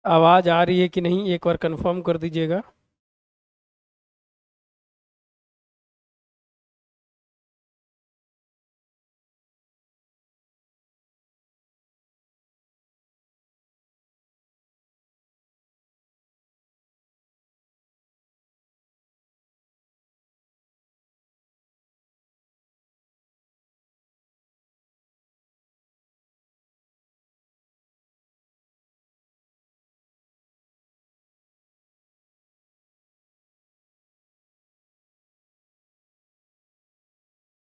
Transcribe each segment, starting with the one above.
आवाज़ आ रही है कि नहीं एक बार कंफर्म कर दीजिएगा।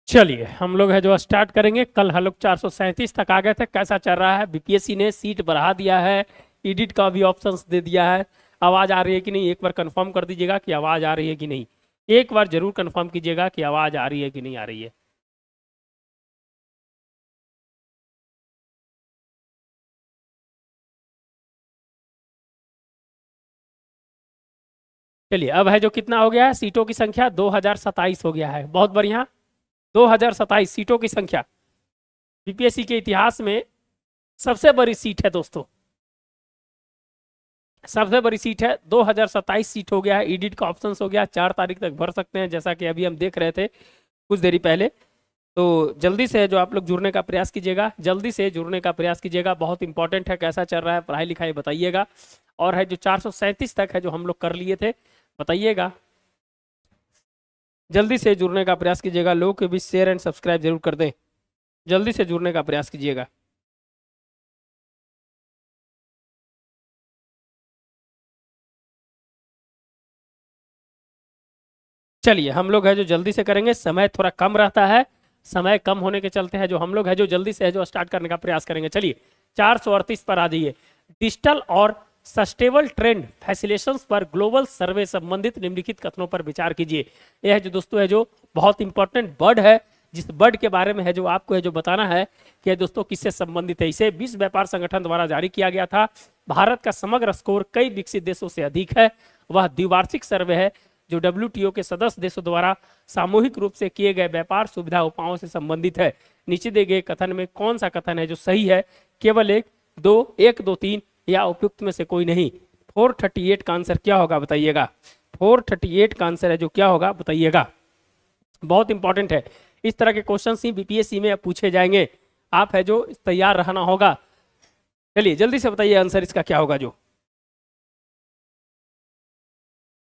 चलिए हम लोग है जो स्टार्ट करेंगे। कल हम लोग 437 तक आ गए थे। कैसा चल रहा है? बीपीएससी ने सीट बढ़ा दिया है, एडिट का भी ऑप्शंस दे दिया है। आवाज़ आ रही है कि नहीं एक बार कंफर्म कर दीजिएगा कि आवाज़ आ रही है कि नहीं। एक बार जरूर कंफर्म कीजिएगा कि आवाज़ आ रही है कि नहीं आ रही है। चलिए अब है जो कितना हो गया है सीटों की संख्या 2027 हो गया है। बहुत बढ़िया। 2027 सीटों की संख्या बीपीएससी के इतिहास में सबसे बड़ी सीट है दोस्तों। सबसे बड़ी सीट है। 2027 सीट हो गया है। एडिट का ऑप्शन हो गया। 4 तारीख तक भर सकते हैं जैसा कि अभी हम देख रहे थे कुछ देरी पहले। तो जल्दी से जो आप लोग जुड़ने का प्रयास कीजिएगा, जल्दी से जुड़ने का प्रयास कीजिएगा। बहुत इंपॉर्टेंट है। कैसा चल रहा है पढ़ाई लिखाई बताइएगा। और है जो 437 तक है जो हम लोग कर लिए थे बताइएगा। जल्दी से जुड़ने का प्रयास कीजिएगा। लोगों के बीच शेयर एंड सब्सक्राइब जरूर कर दें। जल्दी से जुड़ने का प्रयास कीजिएगा। चलिए हम लोग है जो जल्दी से करेंगे। समय थोड़ा कम रहता है। समय कम होने के चलते हैं जो हम लोग है जो जल्दी से है जो स्टार्ट करने का प्रयास करेंगे। चलिए 438 पर आ जाइए। डिजिटल और सस्टेबल ट्रेंड फैसिलेशंस पर ग्लोबल सर्वे संबंधित निम्नलिखित कथनों पर विचार कीजिए। यह है जो दोस्तों है जो बहुत इंपॉर्टेंट वर्ड है, जिस वर्ड के बारे में है जो आपको है जो बताना है कि दोस्तों किससे संबंधित है। इसे विश्व व्यापार संगठन द्वारा जारी किया गया था। भारत का समग्र स्कोर कई विकसित देशों से अधिक है। वह द्विवार्षिक सर्वे है जो डब्ल्यूटीओ के सदस्य देशों द्वारा सामूहिक रूप से किए गए व्यापार सुविधा उपायों से संबंधित है। नीचे दिए गए कथन में कौन सा कथन है जो सही है? केवल एक दो तीन या उपयुक्त में से कोई नहीं। 438 का आंसर क्या होगा बताइएगा। 438 का आंसर है जो क्या होगा बताइएगा। बहुत इंपॉर्टेंट है। इस तरह के क्वेश्चन ही बीपीएससी में पूछे जाएंगे। आप है जो तैयार रहना होगा। चलिए जल्दी से बताइए आंसर इसका क्या होगा। जो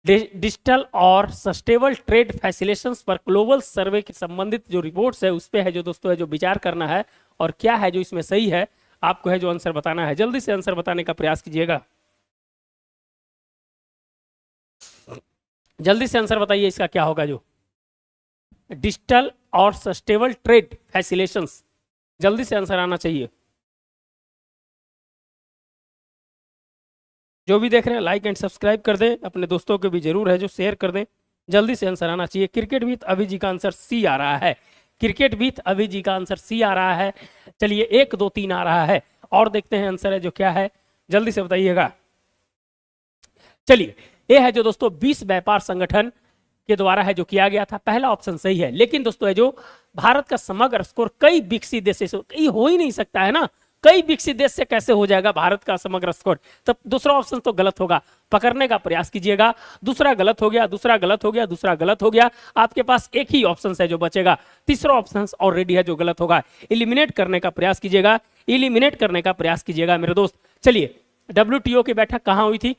डिजिटल और सस्टेबल ट्रेड फैसिलेशंस पर ग्लोबल सर्वे के संबंधित जो रिपोर्ट्स है उस पे है जो दोस्तों है जो विचार करना है और क्या है जो इसमें सही है आपको है जो आंसर बताना है। जल्दी से आंसर बताने का प्रयास कीजिएगा। जल्दी से आंसर बताइए इसका क्या होगा। जो डिजिटल और सस्टेबल ट्रेड फैसिलेशंस, जल्दी से आंसर आना चाहिए। जो भी देख रहे हैं लाइक एंड सब्सक्राइब कर दें। अपने दोस्तों को भी जरूर है जो शेयर कर दें। जल्दी से आंसर आना चाहिए। क्रिकेट विथ अभी जी का आंसर सी आ रहा है। क्रिकेट विथ अभी जी का आंसर सी आ रहा है। चलिए 1 2 3 आ रहा है और देखते हैं आंसर है जो क्या है। जल्दी से बताइएगा। चलिए ये है जो दोस्तों विश्व व्यापार संगठन के द्वारा है जो किया गया था। पहला ऑप्शन सही है। लेकिन दोस्तों है जो भारत का समग्र स्कोर कई विकसित देशों से, कई हो ही नहीं सकता है ना। कई विकसित देश से कैसे हो जाएगा भारत का समग्र स्कोर? तब दूसरा ऑप्शन तो गलत होगा। पकड़ने का प्रयास कीजिएगा। दूसरा गलत हो गया, दूसरा गलत हो गया, दूसरा गलत हो गया। आपके पास एक ही ऑप्शन है जो बचेगा। तीसरा ऑप्शन ऑलरेडी है जो गलत होगा। इलिमिनेट करने का प्रयास कीजिएगा। इलिमिनेट करने का प्रयास कीजिएगा मेरे दोस्त। चलिए डब्ल्यूटीओ की बैठक कहां हुई थी?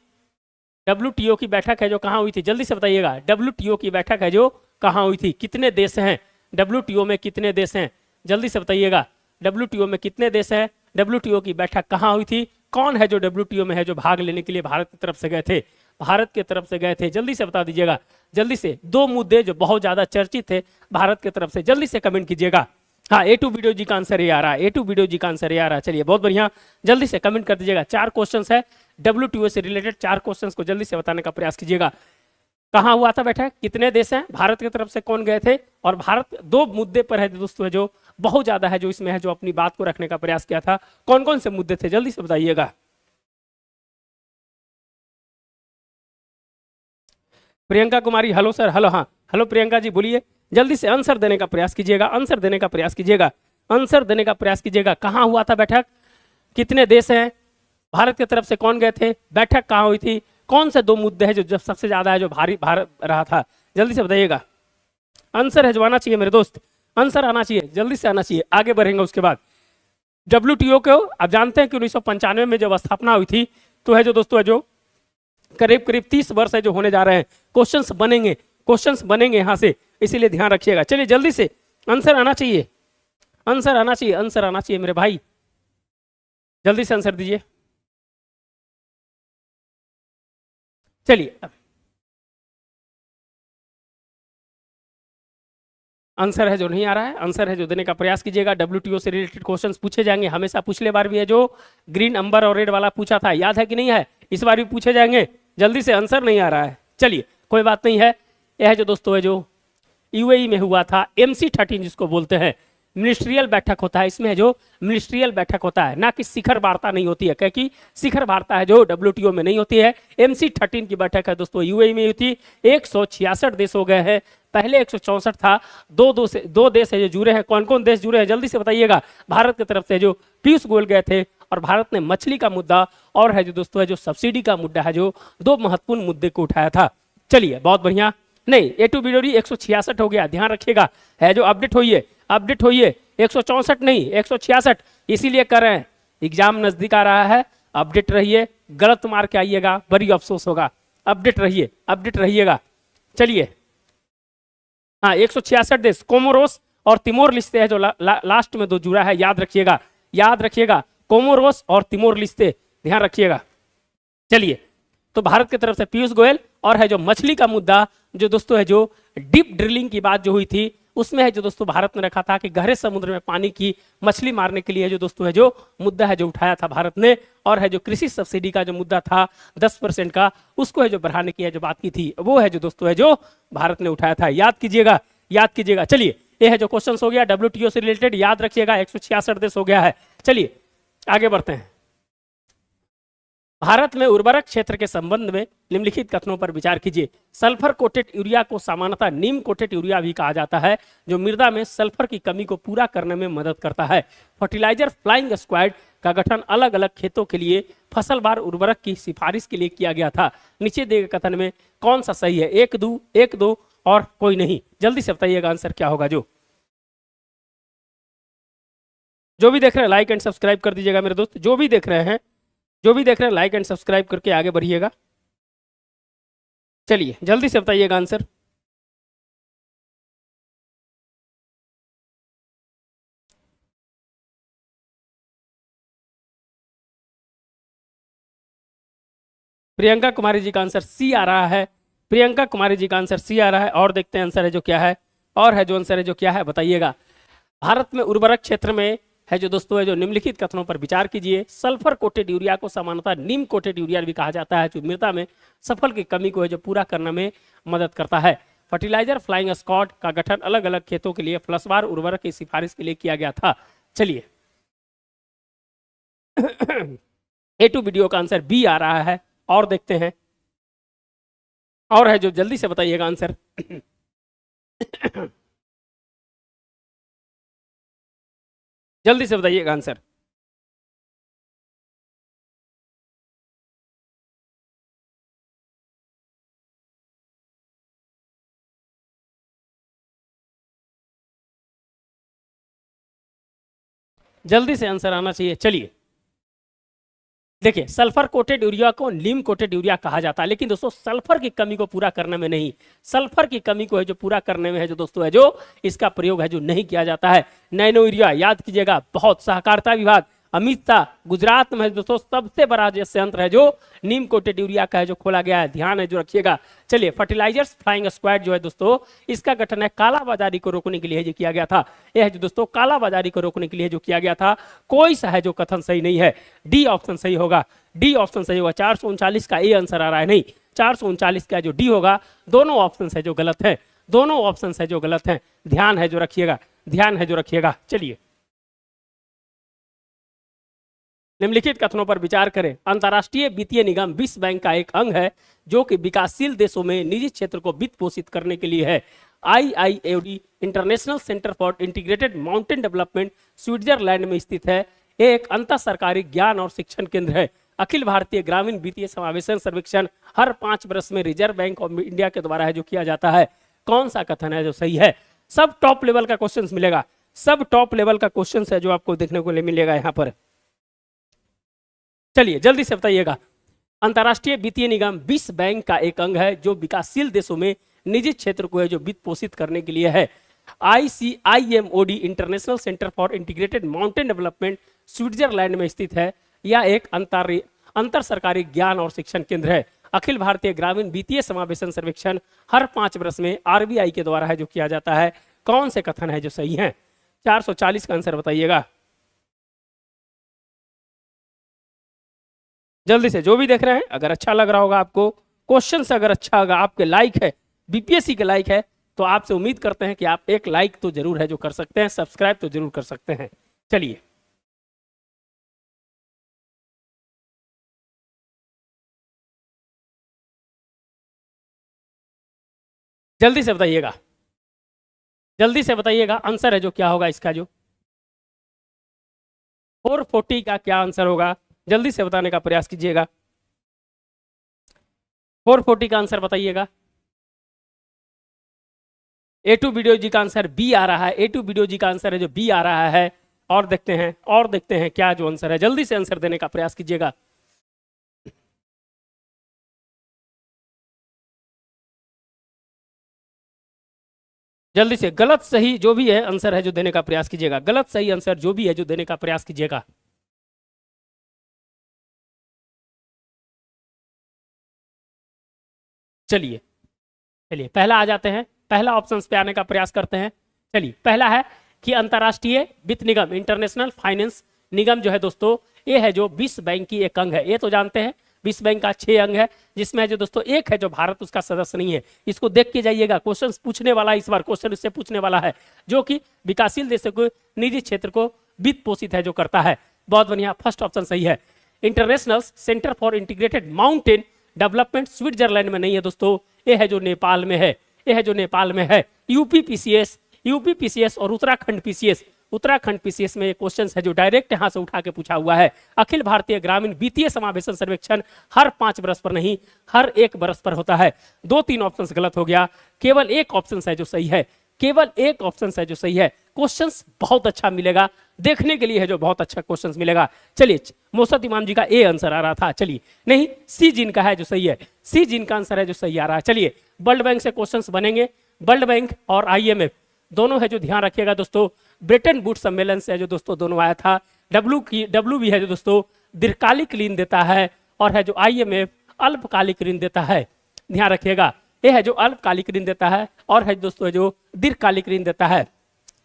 डब्ल्यूटीओ की बैठक है जो कहां हुई थी? जल्दी से बताइएगा। डब्ल्यूटीओ की बैठक है जो कहां हुई थी? कितने देश हैं डब्ल्यूटीओ में? कितने देश हैं जल्दी से बताइएगा। डब्ल्यूटीओ में कितने देश हैं? डब्ल्यूटीओ की बैठक कहां हुई थी? कौन है जो डब्ल्यूटीओ में है जो भाग लेने के लिए भारत की तरफ से गए थे? भारत की तरफ से गए थे। जल्दी से बता दीजिएगा। जल्दी से 2 मुद्दे जो बहुत ज्यादा चर्चित थे भारत की तरफ से, जल्दी से कमेंट कीजिएगा। हाँ A2 वीडियो जी का आंसर ये आ रहा है। A2 वीडियो जी का आंसर ये आ रहा है। चलिए बहुत बढ़िया। जल्दी से कमेंट कर दीजिएगा। 4 क्वेश्चन है डब्ल्यूटीओ से रिलेटेड। 4 क्वेश्चंस को जल्दी से बताने का प्रयास कीजिएगा। कहां हुआ था बैठक? कितने देश हैं? भारत की तरफ से कौन गए थे? और भारत 2 मुद्दे पर है दोस्तों है जो बहुत ज्यादा है जो इसमें है जो अपनी बात को रखने का प्रयास किया था। कौन कौन से मुद्दे थे जल्दी से बताइएगा। Priyanka Kumari hello sir. Hello हाँ हेलो प्रियंका जी बोलिए। जल्दी से आंसर देने का प्रयास कीजिएगा। आंसर देने का प्रयास कीजिएगा। आंसर देने का प्रयास कीजिएगा। कहां हुआ था बैठक? कितने देश हैं? भारत की तरफ से कौन गए थे, बैठक कहाँ हुई थी, कौन से 2 मुद्दे हैं जो सबसे ज्यादा है जो भारी भारत रहा था, जल्दी से बताइएगा। आंसर है जो आना चाहिए मेरे दोस्त, आंसर आना चाहिए, जल्दी से आना चाहिए, आगे बढ़ेंगे उसके बाद। WTO को आप जानते हैं कि 1995 में जब स्थापना हुई थी, तो है जो दोस्तों है जो करीब करीब 30 वर्ष है जो होने जा रहे हैं। क्वेश्चंस बनेंगे यहां से, इसीलिए ध्यान रखिएगा। चलिए जल्दी से आंसर आना चाहिए, आंसर आना चाहिए, आंसर आना चाहिए मेरे भाई, जल्दी से आंसर दीजिए। चलिए आंसर है जो नहीं आ रहा है, आंसर है जो देने का प्रयास कीजिएगा। WTO से रिलेटेड क्वेश्चंस पूछे जाएंगे हमेशा, पिछले बार भी है जो ग्रीन अंबर और रेड वाला पूछा था, याद है कि नहीं है, इस बार भी पूछे जाएंगे। जल्दी से आंसर नहीं आ रहा है, चलिए कोई बात नहीं है। यह जो दोस्तों है जो UAE में हुआ था, MC13 जिसको बोलते हैं, मिनिस्ट्रियल बैठक होता है, इसमें है जो मिनिस्ट्रियल बैठक होता है, ना कि शिखर वार्ता नहीं होती है, क्योंकि शिखर वार्ता है जो WTO में नहीं होती है। MC13 की बैठक है दोस्तों UAE में हुई थी। 166 देश हो गए हैं, पहले 164 था, दो देश है जो जुड़े हैं। कौन कौन देश जुड़े हैं जल्दी से बताइएगा। भारत की तरफ से जो पीयूष गोयल गए थे, और भारत ने मछली का मुद्दा और है जो दोस्तों है जो सब्सिडी का मुद्दा है जो 2 महत्वपूर्ण मुद्दे को उठाया था। चलिए बहुत बढ़िया, नहीं A2 बिडोरी 166 हो गया, ध्यान रखिएगा, है जो अपडेट होइए 164 नहीं 166, इसीलिए कर रहे हैं, एग्जाम नजदीक आ रहा है, अपडेट रहिए, गलत मार के आइएगा बड़ी अफसोस होगा, अपडेट रहिएगा। चलिए हाँ 166 देश, कोमोरोस और तिमोर लिस्ते है जो लास्ट में 2 जुड़ा है, याद रखिएगा, कोमोरोस और तिमोर लिस्ते, ध्यान रखिएगा। चलिए तो भारत की तरफ से पीयूष गोयल, और है जो मछली का मुद्दा जो दोस्तों है जो डीप ड्रिलिंग की बात जो हुई थी, उसमें है जो दोस्तों भारत ने रखा था कि गहरे समुद्र में पानी की मछली मारने के लिए जो दोस्तों है जो मुद्दा है जो उठाया था भारत ने, और है जो कृषि सब्सिडी का जो मुद्दा था 10% का, उसको है जो बढ़ाने की है जो बात की थी, वो है जो दोस्तों है जो भारत ने उठाया था, याद कीजिएगा। चलिए ये है जो क्वेश्चन हो गया WTO से रिलेटेड, याद रखिएगा 166 देश हो गया है। चलिए आगे बढ़ते हैं। भारत में उर्वरक क्षेत्र के संबंध में निम्नलिखित कथनों पर विचार कीजिए। सल्फर कोटेड यूरिया को सामान्यतः नीम कोटेड यूरिया भी कहा जाता है, जो मृदा में सल्फर की कमी को पूरा करने में मदद करता है। फर्टिलाइजर फ्लाइंग स्क्वाड का गठन अलग अलग खेतों के लिए फसलवार उर्वरक की सिफारिश के लिए किया गया था। नीचे दिए गए कथन में कौन सा सही है, 1 2 और कोई नहीं, जल्दी से बताइएगा आंसर क्या होगा। जो भी देख रहे हैं लाइक एंड सब्सक्राइब कर दीजिएगा मेरे दोस्त, जो भी देख रहे हैं लाइक एंड सब्सक्राइब करके आगे बढ़िएगा। चलिए जल्दी से बताइएगा आंसर। प्रियंका कुमारी जी का आंसर सी आ रहा है, प्रियंका कुमारी जी का आंसर सी आ रहा है। और देखते हैं आंसर है जो क्या है, और है जो आंसर है जो क्या है बताइएगा। भारत में उर्वरक क्षेत्र में है जो दोस्तों है जो निम्नलिखित कथनों पर विचार कीजिए। सल्फर कोटेड यूरिया को सामान्यतः नीम कोटेड यूरिया भी कहा जाता है, जो मृदा में सल्फर की कमी को है जो पूरा करने में मदद करता है। फर्टिलाइजर फ्लाइंग स्क्वाड का गठन अलग अलग खेतों के लिए फलसवार उर्वरक की सिफारिश के लिए किया गया था। चलिए A2 वीडियो का आंसर बी आ रहा है, और देखते हैं, और है जो जल्दी से बताइएगा आंसर। जल्दी से बताइएगा आंसर। जल्दी से आंसर आना चाहिए। चलिए देखिए, सल्फर कोटेड यूरिया को नीम कोटेड यूरिया कहा जाता है, लेकिन दोस्तों सल्फर की कमी को पूरा करने में नहीं, सल्फर की कमी को है जो पूरा करने में है जो दोस्तों है जो इसका प्रयोग है जो नहीं किया जाता है। नैनो यूरिया याद कीजिएगा, बहुत सहकारिता विभाग अमित शाह गुजरात में है दोस्तों सबसे बड़ा जो संयंत्र है जो नीम कोटेड यूरिया का है जो खोला गया है, ध्यान है जो रखिएगा। चलिए फर्टिलाइजर्स फ्लाइंग स्क्वाड जो है दोस्तों, इसका गठन है कालाबाजारी को रोकने के लिए जो किया गया था। यह है जो दोस्तों कालाबाजारी को रोकने के लिए जो किया गया था। कोई सा है जो कथन सही नहीं है, डी ऑप्शन सही होगा, डी ऑप्शन सही होगा। 439 का ए आंसर आ रहा है, नहीं 439 का जो डी होगा। दोनों ऑप्शन है जो गलत है, दोनों ऑप्शन है जो गलत है, ध्यान है जो रखिएगा, ध्यान है जो रखिएगा। चलिए निम्नलिखित कथनों पर विचार करें। अंतर्राष्ट्रीय वित्तीय निगम विश्व बैंक का एक अंग है जो कि विकासशील देशों में निजी क्षेत्र को वित्त पोषित करने के लिए है। IIAD international centre for integrated mountain development Switzerland में स्थित है। एक अंतर सरकारी ज्ञान और शिक्षण केंद्र है। अखिल भारतीय ग्रामीण वित्तीय समावेशन सर्वेक्षण हर 5 वर्ष में रिजर्व बैंक ऑफ इंडिया के द्वारा है जो किया जाता है, कौन सा कथन है जो सही है। सब टॉप लेवल का क्वेश्चन मिलेगा, सब टॉप लेवल का क्वेश्चन है जो आपको देखने को मिलेगा यहाँ पर। चलिए जल्दी से बताइएगा। अंतर्राष्ट्रीय वित्तीय निगम विश्व बैंक का एक अंग है जो विकासशील देशों में निजी क्षेत्र को है जो वित्त पोषित करने के लिए है। ICIMOD international centre for integrated mountain development Switzerland में स्थित है। यह एक अंतर सरकारी ज्ञान और शिक्षण केंद्र है। अखिल भारतीय ग्रामीण वित्तीय समावेशन सर्वेक्षण हर 5 वर्ष में RBI के द्वारा है जो किया जाता है, कौन से कथन है जो सही है। 440 का आंसर बताइएगा जल्दी से। जो भी देख रहे हैं, अगर अच्छा लग रहा होगा आपको, क्वेश्चन से अगर अच्छा होगा, आपके लाइक है, BPSC के लाइक है, तो आपसे उम्मीद करते हैं कि आप एक लाइक तो जरूर है जो कर सकते हैं, सब्सक्राइब तो जरूर कर सकते हैं। चलिए जल्दी से बताइएगा, जल्दी से बताइएगा आंसर है जो क्या होगा इसका, जो 440 का क्या आंसर होगा, जल्दी से बताने का प्रयास कीजिएगा। 440 का आंसर बताइएगा। A2 वीडियो जी का आंसर B आ रहा है, A2 वीडियो जी का आंसर है जो B आ रहा है। और देखते हैं क्या जो आंसर है, जल्दी से आंसर देने का प्रयास कीजिएगा। जल्दी से गलत सही जो भी है आंसर है जो देने का प्रयास कीजिएगा, गलत सही आंसर जो भी है जो देने का प्रयास कीजिएगा। चलिए चलिए पहला आ जाते हैं, पहला ऑप्शन पे आने का प्रयास करते हैं। चलिए पहला है कि अंतर्राष्ट्रीय वित्त निगम इंटरनेशनल फाइनेंस निगम जो है दोस्तों, ये है जो विश्व बैंक की एक अंग है। ये तो जानते हैं विश्व बैंक का 6 अंग है, जिसमें जो दोस्तों एक है जो भारत उसका सदस्य नहीं है। इसको देख के जाइएगा, क्वेश्चन पूछने वाला इस बार क्वेश्चन इससे पूछने वाला है, जो कि विकासशील देशों को निजी क्षेत्र को वित्त पोषित है जो करता है। बहुत बढ़िया, फर्स्ट ऑप्शन सही है। International centre for integrated mountain development Switzerland में नहीं है दोस्तों, ये है जो नेपाल में है, ये है जो नेपाल में है। यूपी पीसीएस और उत्तराखंड पीसीएस में क्वेश्चन है जो डायरेक्ट यहां से उठा के पूछा हुआ है। अखिल भारतीय ग्रामीण वित्तीय समावेशन सर्वेक्षण हर 5 वर्ष पर नहीं, हर 1 वर्ष पर होता है। 2-3 ऑप्शन गलत हो गया, केवल एक ऑप्शन है जो सही है, केवल एक ऑप्शन है जो सही है। क्वेश्चंस बहुत अच्छा मिलेगा, देखने के लिए है जो बहुत अच्छा क्वेश्चंस मिलेगा। चलिए मोसद इमाम जी का ए आंसर आ रहा था, चलिए नहीं सी जिन का है जो सही है, सी जिन का आंसर है जो सही आ रहा है। चलिए वर्ल्ड बैंक से क्वेश्चंस बनेंगे, वर्ल्ड बैंक और IMF दोनों है जो ध्यान रखिएगा दोस्तों। ब्रेटन वुड्स सम्मेलन से है जो दोस्तों दोनों आया था। डब्ल्यू भी है जो दोस्तों दीर्घकालिक ऋण देता है, और है जो IMF अल्पकालिक ऋण देता है। ध्यान रखिएगा, ये है जो अल्पकालिक ऋण देता है, और है दोस्तों जो दीर्घकालिक ऋण देता है,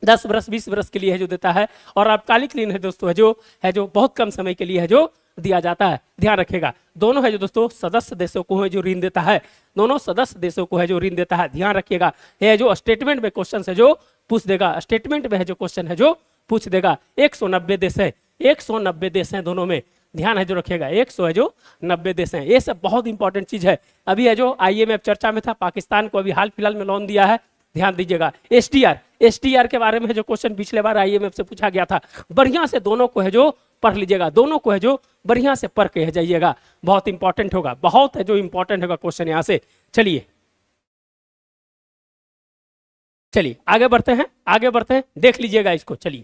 10 वर्ष 20 वर्ष के लिए है जो देता है। और अल्पकालिक ऋण है दोस्तों है जो बहुत कम समय के लिए है जो दिया जाता है। ध्यान रखिएगा, दोनों है जो दोस्तों सदस्य देशों को है जो ऋण देता है, दोनों सदस्य देशों को है जो ऋण देता है। ध्यान रखिएगा, ये जो स्टेटमेंट में क्वेश्चन है जो पूछ देगा, स्टेटमेंट में है जो क्वेश्चन है जो पूछ देगा। 190 देश है, 190 देश हैं दोनों में, ध्यान है जो रखिएगा, 100 है जो 90 देश हैं। ये सब बहुत इंपॉर्टेंट चीज है। अभी है जो IMF चर्चा में था, पाकिस्तान को अभी हाल फिलहाल में लोन दिया है, ध्यान दीजिएगा। STR के बारे में जो क्वेश्चन पिछले बार IMF से पूछा गया था, बढ़िया से दोनों को है जो पढ़ लीजिएगा, दोनों को है जो बढ़िया से पढ़ के जाइएगा, बहुत इंपॉर्टेंट होगा, बहुत है जो इंपॉर्टेंट होगा क्वेश्चन यहाँ से। चलिए चलिए आगे बढ़ते हैं, आगे बढ़ते हैं, देख लीजिएगा इसको। चलिए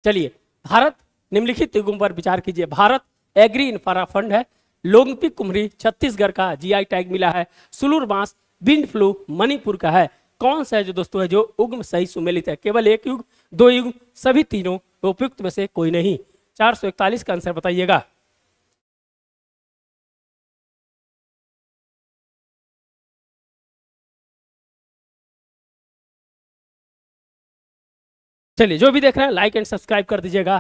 चलिए भारत निम्नलिखित युगों पर विचार कीजिए। भारत एग्री इंफ्रा फंड है, लोंगपी कुमरी छत्तीसगढ़ का GI टैग मिला है, सुलूर बांस विंड फ्लू मणिपुर का है। कौन सा है जो दोस्तों है जो उग्म सही सुमेलित है? केवल एक युग, 2 युग, सभी तीनों, उपयुक्त में से कोई नहीं। 441 का आंसर बताइएगा। चलिए जो भी देख रहे हैं लाइक एंड सब्सक्राइब कर दीजिएगा।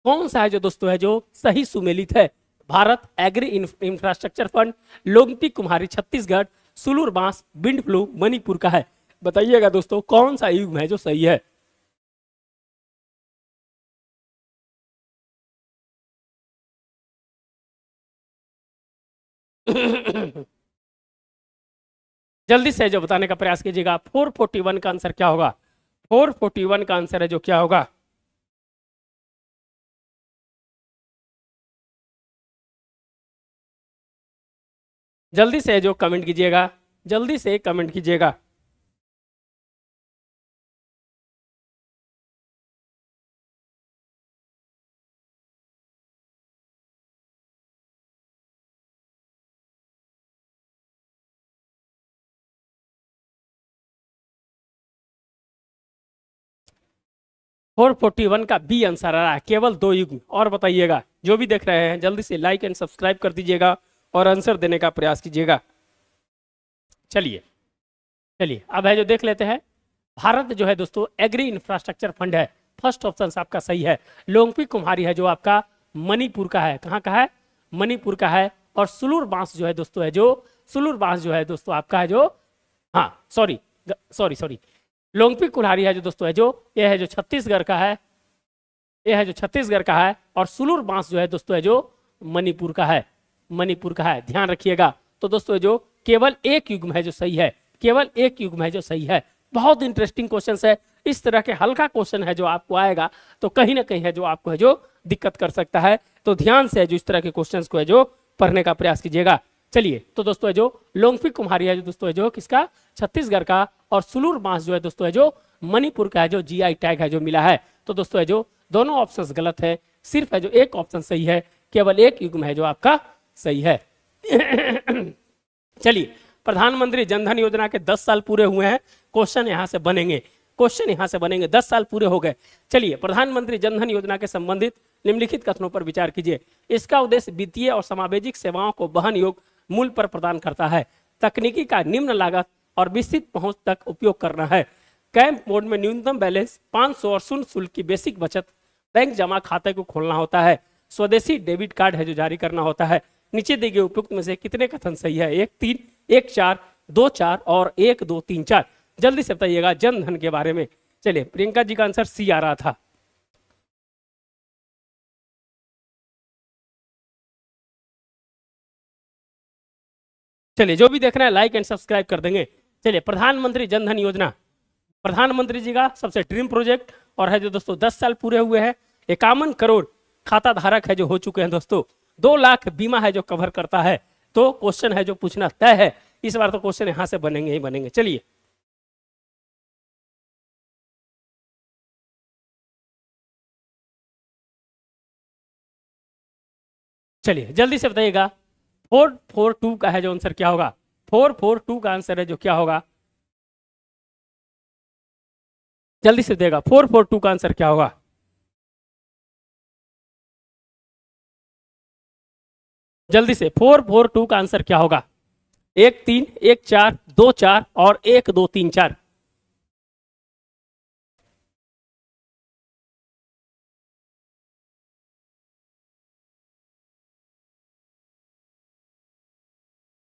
कौन सा है जो दोस्तों है जो सही सुमेलित है? भारत एग्री इंफ्रास्ट्रक्चर फंड, लोंगपी कुम्हारी छत्तीसगढ़, सुलूर बांस विंड फ्लू मणिपुर का है। बताइएगा दोस्तों कौन सा युग है जो सही है? जल्दी से जो बताने का प्रयास कीजिएगा। 441 का आंसर क्या होगा? 441 का आंसर है जो क्या होगा? जल्दी से जो कमेंट कीजिएगा, जल्दी से कमेंट कीजिएगा। फोर 41 का बी आंसर आ रहा है, केवल 2 युग्म। और बताइएगा, जो भी देख रहे हैं जल्दी से लाइक एंड सब्सक्राइब कर दीजिएगा और आंसर देने का प्रयास कीजिएगा। चलिए चलिए अब है जो देख लेते हैं। भारत जो है दोस्तों एग्री इंफ्रास्ट्रक्चर फंड है, फर्स्ट ऑप्शन आपका सही है। लोंगपी कुम्हारी है जो आपका मणिपुर का है, कहाँ का है, मणिपुर का है। और सुलूर बांस जो है दोस्तों है जो सुलूर बांस जो है दोस्तों आपका है जो, हाँ सॉरी सॉरी सॉरी, लोंगपी कुल्हारी है जो दोस्तों है जो, ये है जो छत्तीसगढ़ का है, ये है जो छत्तीसगढ़ का है। और सुलूर बांस जो है दोस्तों है जो मणिपुर का है, मणिपुर का है, ध्यान रखिएगा। तो दोस्तों जो केवल एक युग्म है जो सही है, केवल एक युग्म है जो सही है। बहुत इंटरेस्टिंग क्वेश्चन है, इस तरह के हल्का क्वेश्चन है जो आपको आएगा तो कहीं ना कहीं है जो आपको है जो दिक्कत कर सकता है। तो ध्यान से जो इस तरह के क्वेश्चंस को है जो पढ़ने का प्रयास कीजिएगा। चलिए तो दोस्तों है जो लोंगपी कुम्हारी है जो दोस्तों है जो किसका, छत्तीसगढ़ का। और सुलूर बांस जो है दोस्तों है जो मणिपुर का है, जो जीआई टैग है जो मिला है। तो दोस्तों है जो दोनों ऑप्शंस गलत है, सिर्फ है जो एक ऑप्शन सही है, केवल एक युग्म है जो आपका सही है। चलिए, प्रधानमंत्री जनधन योजना के 10 साल पूरे हुए हैं, क्वेश्चन यहां से बनेंगे, क्वेश्चन यहां से बनेंगे। 10 साल पूरे हो गए। चलिए, प्रधानमंत्री जनधन योजना के संबंधित निम्नलिखित कथनों पर विचार कीजिए। इसका उद्देश्य वित्तीय और सामाजिक सेवाओं को वहन योग्य मूल्य पर प्रदान करता है, तकनीकी का निम्न लागत और विस्तृत पहुंच तक उपयोग करना है, कैंप मोड में न्यूनतम बैलेंस 500 और शून्य शुल्क की बेसिक बचत बैंक जमा खाते को खोलना होता है, स्वदेशी डेबिट कार्ड है जो जारी करना होता है। नीचे दिए गए उपयुक्त में से कितने कथन सही है? 1 3 1 4 2 4 और 1 2 3 4। जल्दी से बताइएगा जनधन के बारे में। चलिए, प्रियंका जी का आंसर सी आ रहा था। चलिए, जो भी देख रहे हैं लाइक एंड सब्सक्राइब कर देंगे। चलिए, प्रधानमंत्री जनधन योजना प्रधानमंत्री जी का सबसे ड्रीम प्रोजेक्ट और है जो दोस्तों 10 साल पूरे हुए हैं। 51 करोड़ खाता धारक है जो हो चुके हैं दोस्तों। 2 लाख बीमा है जो कवर करता है। तो क्वेश्चन है जो पूछना तय है, इस बार तो क्वेश्चन यहां से बनेंगे ही बनेंगे। चलिए, चलिए जल्दी से बताइएगा 442 का है जो आंसर क्या होगा? 442 का आंसर है जो क्या होगा? जल्दी से बताइएगा 442 का आंसर क्या होगा? जल्दी से 442 का आंसर क्या होगा? 1 3 1 4 2 4 और 1 2 3 4।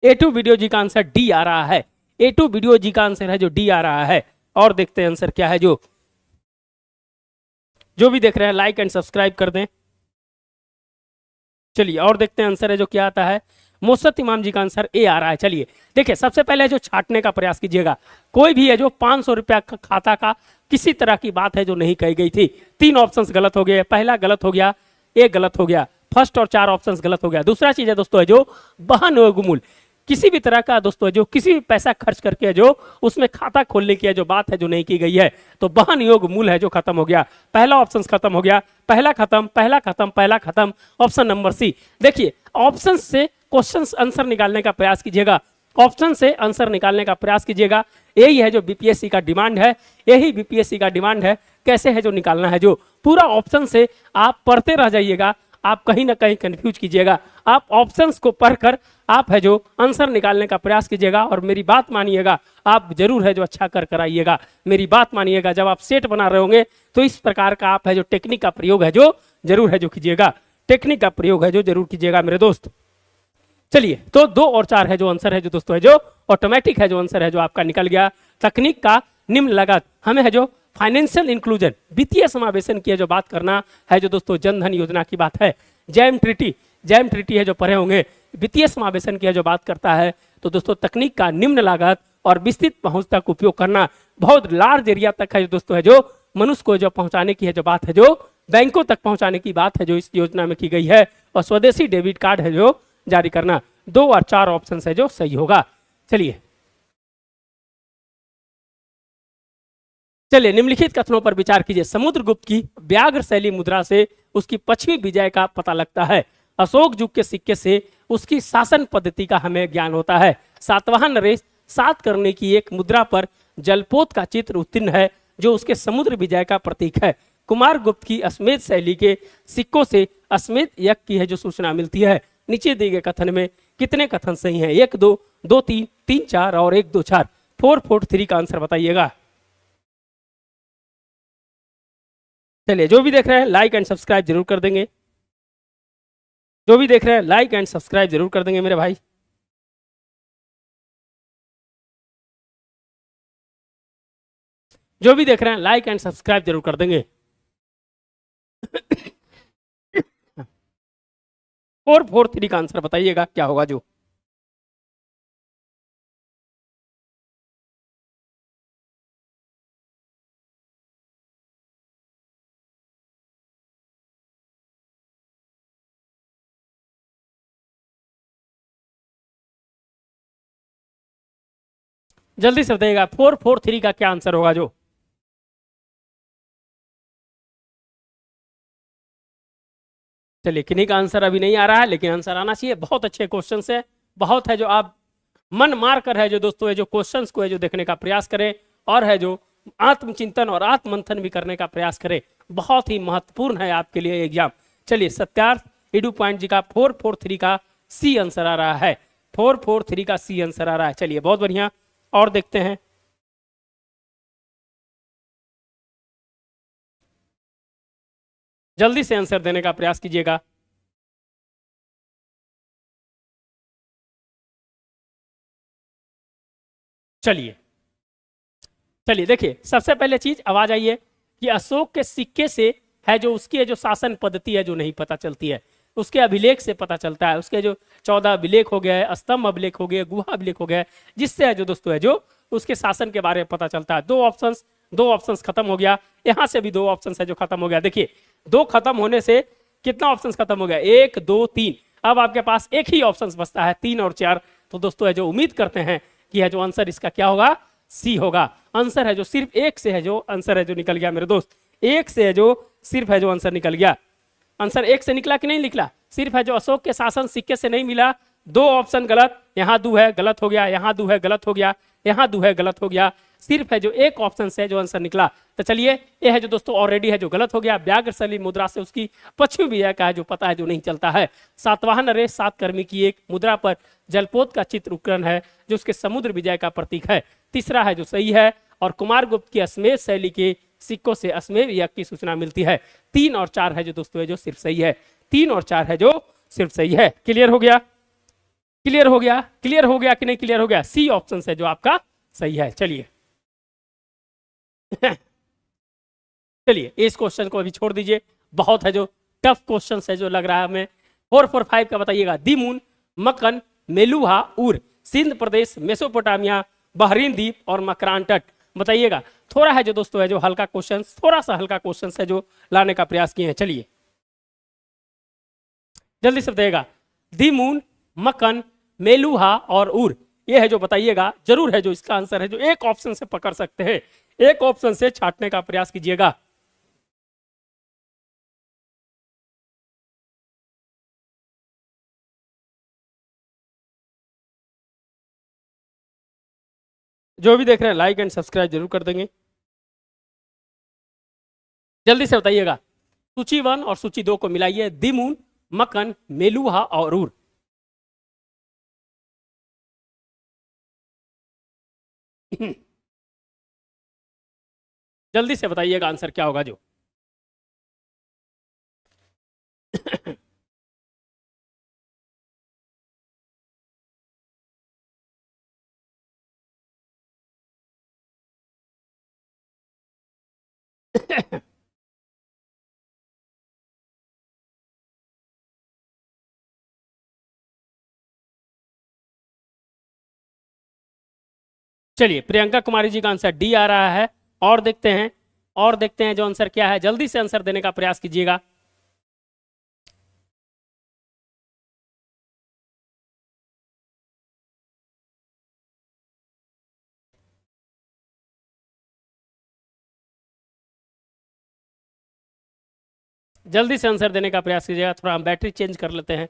A2 वीडियो जी का आंसर डी आ रहा है। A2 वीडियो जी का आंसर है जो डी आ रहा है। और देखते हैं आंसर क्या है। जो भी देख रहे हैं लाइक एंड सब्सक्राइब कर दें। चलिए, और देखते हैं आंसर है जो क्या आता है। मोसत इमाम जी का आंसर ए आ रहा है। चलिए देखिए, सबसे पहले जो छाटने का प्रयास कीजिएगा, कोई भी है जो 500 रुपया का खाता का किसी तरह की बात है जो नहीं कही गई थी। 3 ऑप्शंस गलत हो गए, पहला गलत हो गया, एक गलत हो गया, फर्स्ट और 4 ऑप्शंस गलत हो गया। दूसरा चीज है दोस्तों है जो वहन योग्य मूल्य, किसी भी तरह का दोस्तों जो किसी भी पैसा खर्च करके जो उसमें खाता खोलने की जो बात है जो नहीं की गई है, तो वहन योग्य मूल्य है जो खत्म हो गया। पहला ऑप्शन खत्म हो गया, पहला खत्म, पहला खत्म, पहला खत्म। Option number C. देखिए, ऑप्शन से क्वेश्चन आंसर निकालने का प्रयास कीजिएगा, ऑप्शन से आंसर निकालने का प्रयास कीजिएगा। यही है जो बीपीएससी का डिमांड है, यही बीपीएससी का डिमांड है। कैसे है जो निकालना है, जो पूरा ऑप्शन से आप पढ़ते रह जाइएगा, आप कहीं ना कहीं कंफ्यूज कीजिएगा। आप ऑप्शंस को पढ़कर आप है जो आंसर निकालने का प्रयास कीजिएगा। और मेरी बात मानिएगा, आप जरूर है जो अच्छा कर कर आइएगा। मेरी बात मानिएगा, जब आप सेट बना रहे होंगे तो इस प्रकार का आप है जो टेक्निक का प्रयोग है जो जरूर है जो कीजिएगा, टेक्निक का प्रयोग है जो जरूर कीजिएगा मेरे दोस्त। चलिए, तो 2 और 4 है जो आंसर है जो दोस्तों है जो ऑटोमेटिक है जो आंसर है जो आपका निकल गया। तकनीक का निम्न लागत, हमें है जो फाइनेंशियल इंक्लूजन, वित्तीय समावेशन की जो बात करना है जो दोस्तों जनधन योजना की बात है। जैम ट्रीटी है जो पढ़े होंगे, वित्तीय समावेशन की जो बात करता है। तो दोस्तों तकनीक का निम्न लागत और विस्तृत पहुंच तक उपयोग करना, बहुत लार्ज एरिया तक है जो दोस्तों है जो मनुष्य को जो पहुंचाने की है जो बात है जो बैंकों तक पहुंचाने की बात है जो इस योजना में की गई है। और स्वदेशी डेबिट कार्ड है जो जारी करना। 2 और 4 ऑप्शन है जो सही होगा। चलिए चलिए निम्नलिखित कथनों पर विचार कीजिए। समुद्रगुप्त की व्याघ्र शैली मुद्रा से उसकी पश्चिमी विजय का पता लगता है। अशोक युग के सिक्के से उसकी शासन पद्धति का हमें ज्ञान होता है। सातवाहन नरेश 7 करने की एक मुद्रा पर जलपोत का चित्र उत्तीर्ण है जो उसके समुद्र विजय का प्रतीक है। कुमार गुप्त की अश्वमेध शैली के सिक्कों से अश्वमेध यज्ञ की है जो सूचना मिलती है। नीचे दिए गए कथन में कितने कथन सही हैं? 1 2 2 3 3 4 और 1 2 4। 4 4 3 का आंसर बताइएगा। चलिए जो भी देख रहे हैं लाइक एंड सब्सक्राइब जरूर कर देंगे। जो भी देख रहे हैं लाइक एंड सब्सक्राइब जरूर कर देंगे मेरे भाई। जो भी देख रहे हैं लाइक एंड सब्सक्राइब जरूर कर देंगे। 4 4 3 का आंसर बताइएगा क्या होगा जो। जल्दी से बताइएगा 4 4 3 का क्या आंसर होगा जो। चलिए किन्हीं का आंसर अभी नहीं आ रहा है लेकिन आंसर आना चाहिए। बहुत अच्छे क्वेश्चन है, बहुत है जो आप मन मार कर है जो दोस्तों है जो क्वेश्चंस को है जो देखने का प्रयास करें और है जो आत्मचिंतन और आत्ममंथन भी करने का प्रयास करें। बहुत ही महत्वपूर्ण है आपके लिए एग्जाम। चलिए सत्यार्थ इडू पॉइंट जी का 4 4 3 का सी आंसर आ रहा है। 4 4 3 का सी आंसर आ रहा है। चलिए बहुत बढ़िया और देखते हैं। जल्दी से आंसर देने का प्रयास कीजिएगा। चलिए चलिए देखिए सबसे पहले चीज आवाज आई है कि अशोक के सिक्के से है जो उसकी है जो शासन पद्धति है जो नहीं पता चलती है। उसके अभिलेख से पता चलता है। उसके जो 14 अभिलेख हो गए, स्तंभ अभिलेख हो गए, गुहा अभिलेख हो गए, जिससे है जो दोस्तों है जो उसके शासन के बारे में पता चलता है। दो ऑप्शंस खत्म हो गया। यहां से भी 2 ऑप्शंस है जो खत्म हो गया। देखिए 2 खत्म होने से कितना ऑप्शंस खत्म हो गया? 1 2 3। अब आपके पास एक ही ऑप्शंस बचता है 3 और 4। तो दोस्तों है जो उम्मीद करते हैं कि है जो आंसर इसका क्या होगा? सी होगा। आंसर है जो सिर्फ 1 से है जो आंसर है जो निकल गया मेरे दोस्त। 1 से है जो सिर्फ है जो आंसर निकल गया। आंसर 1 से निकला कि नहीं निकला? सिर्फ है जो अशोक के शासन सिक्के से नहीं मिला। 2 ऑप्शन गलत। यहां 2 है गलत हो गया, यहां 2 है गलत हो गया, यहां 2 है गलत हो गया। सिर्फ है जो 1 ऑप्शन से जो आंसर निकला। तो चलिए ये है जो दोस्तों ऑलरेडी है जो गलत हो गया। व्याघ्र शैली मुद्रा से उसकी पश्चिमी विजय का है जो पता है जो नहीं चलता है। सातवाहन नरेश 7 कर्मी की एक मुद्रा पर जलपोत का चित्र उपकरण है जो उसके समुद्र विजय का प्रतीक है। तीसरा है जो सही है। और कुमार गुप्त की अश्वमेध शैली के सिक्कों से अश्वमेध यज्ञ की सूचना मिलती है। 3 और 4 है जो दोस्तों है जो सिर्फ सही है। 3 और 4 है जो सिर्फ सही है। क्लियर हो गया? क्लियर हो गया? क्लियर हो गया कि नहीं क्लियर हो गया? सी ऑप्शन है जो आपका सही है। चलिए चलिए इस क्वेश्चन को अभी छोड़ दीजिए। बहुत है जो टफ क्वेश्चन है जो लग रहा है हमें। 4 4 5 का बताइएगा। दीमून, मक्कन, मेलुहा, उर, सिंध प्रदेश, मेसोपोटामिया, बहरीन द्वीप और मकरान तट। बताइएगा। थोड़ा है जो दोस्तों है जो हल्का क्वेश्चन, थोड़ा सा हल्का क्वेश्चन है जो लाने का प्रयास किए हैं। चलिए जल्दी से बताइएगा। दीमून, मक्कन, मेलुहा और उर, ये है जो बताइएगा। जरूर है जो इसका आंसर है जो एक ऑप्शन से पकड़ सकते हैं। एक ऑप्शन से छांटने का प्रयास कीजिएगा। जो भी देख रहे हैं लाइक एंड सब्सक्राइब जरूर कर देंगे। जल्दी से बताइएगा। सूची 1 और सूची 2 को मिलाइए। दीमून, मक्कन, मेलुहा और उर। जल्दी से बताइएगा आंसर क्या होगा जो। चलिए प्रियंका कुमारी जी का आंसर डी आ रहा है। और देखते हैं, और देखते हैं जो आंसर क्या है। जल्दी से आंसर देने का प्रयास कीजिएगा। जल्दी से आंसर देने का प्रयास कीजिएगा। थोड़ा हम बैटरी चेंज कर लेते हैं।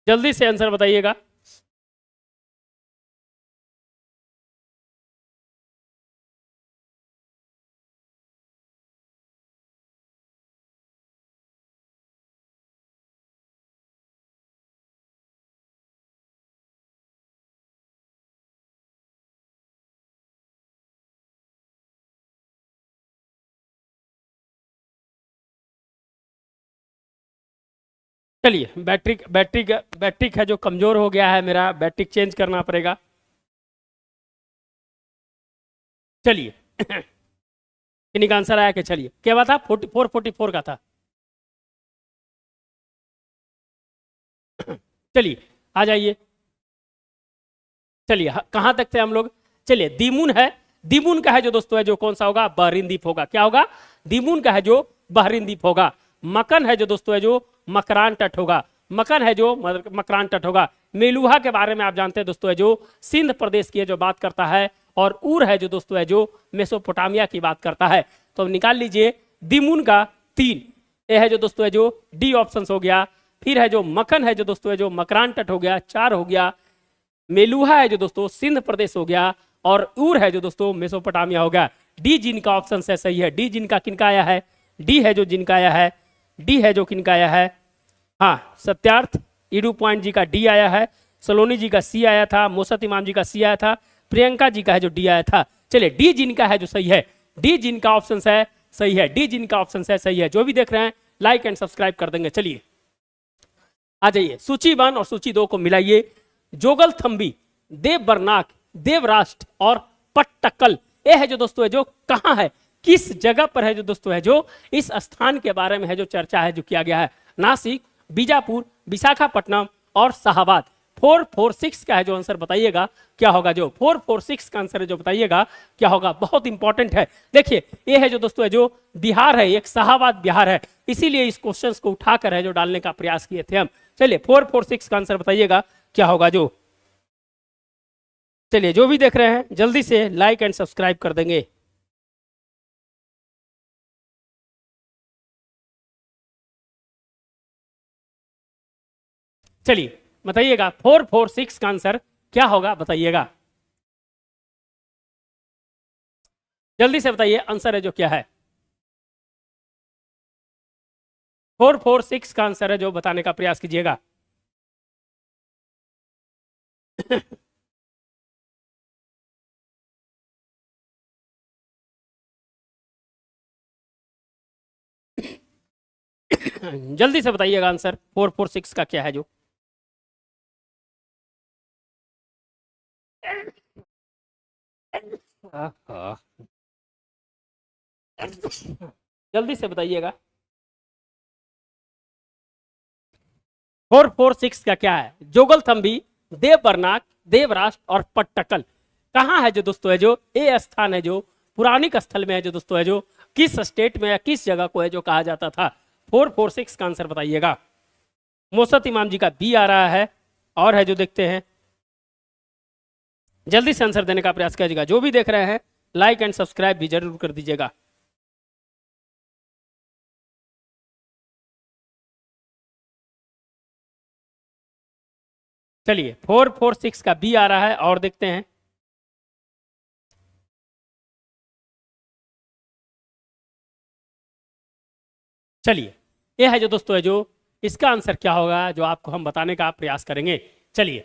जल्दी से आंसर बताइएगा। चलिए, बैटरी का जो कमजोर हो गया है मेरा, बैटरी चेंज करना पड़ेगा। चलिए किन्हीं का आंसर आया कि चलिए क्या बात था, 44 का था। चलिए आ जाइए। चलिए कहां तक थे हम लोग। चलिए दीमून है, दीमून का है जो दोस्तों है जो कौन सा होगा, बहरीन द्वीप होगा। क्या होगा, दीमून का है जो बहरीन द्वीप होगा। मकन है जो दोस्तों है जो मकरान तट होगा। मकन है जो मकरान तट होगा। मेलुहा के बारे में आप जानते हैं दोस्तों है जो सिंध प्रदेश की है जो बात करता है। और ऊर है जो दोस्तों है जो मेसोपोटामिया की बात करता है। तो निकाल लीजिए दीमून का 3, ये है जो दोस्तों है जो डी ऑप्शन हो गया। फिर है जो मकन है जो दोस्तों है जो मकरान तट हो गया, 4 हो गया। मेलुहा है जो दोस्तों सिंध प्रदेश हो गया। और ऊर है जो दोस्तों मेसोपोटामिया हो गया। डी जिनका ऑप्शन है सही है। डी जिनका किनका आया है, डी है जो जिनका आया है, डी है जो किनका आया है, हाँ सत्यार्थ ईडू पॉइंट जी का डी आया है। सलोनी जी का सी आया था। मोसत इमाम जी का सी आया था। प्रियंका जी का है जो डी आया था। चलिए डी जिनका है जो सही है, डी जिनका ऑप्शन है सही है, डी जिनका ऑप्शन है सही है। जो भी देख रहे हैं लाइक एंड सब्सक्राइब कर देंगे। चलिए आ जाइए, सूची 1 और सूची 2 को मिलाइए। जोगल थम्बी, देवबरनाक, देवराष्ट्र और पट्टक्कल, ये है जो दोस्तों है जो कहां है, किस जगह पर है जो दोस्तों है जो इस स्थान के बारे में है जो चर्चा है जो किया गया है। नासिक, बीजापुर, विशाखापट्टनम और शाहबाद। 446 का है जो आंसर बताइएगा क्या होगा। जो 446 का आंसर है जो बताइएगा क्या होगा, बहुत इंपॉर्टेंट है। देखिए ये है जो दोस्तों है जो बिहार है, एक शाहबाद बिहार है, इसीलिए इस क्वेश्चन को उठाकर है जो डालने का प्रयास किए थे हम। चलिए 446 का आंसर बताइएगा क्या होगा। जो चलिए जो भी देख रहे हैं जल्दी से लाइक एंड सब्सक्राइब कर देंगे। चलिए बताइएगा 446 का आंसर क्या होगा, बताइएगा जल्दी से बताइए आंसर है जो क्या है। 446 का आंसर है जो बताने का प्रयास कीजिएगा। जल्दी से बताइएगा आंसर 446 का क्या है जो। जल्दी से बताइएगा 446 का क्या है। जोगलथम्बी, देवबरनाक, देवराष्ट्र और पट्टक्कल कहाँ है जो दोस्तों है जो ये स्थान है जो पुराणिक स्थल में है जो दोस्तों है जो किस स्टेट में या किस जगह को है जो कहा जाता था। 446 का आंसर बताइएगा। मोसत इमाम जी का बी आ रहा है और है जो देखते हैं, जल्दी से आंसर देने का प्रयास कीजिएगा। जो भी देख रहे हैं लाइक एंड सब्सक्राइब भी जरूर कर दीजिएगा। चलिए 446 का बी आ रहा है और देखते हैं। चलिए यह है जो दोस्तों है जो इसका आंसर क्या होगा जो आपको हम बताने का प्रयास करेंगे। चलिए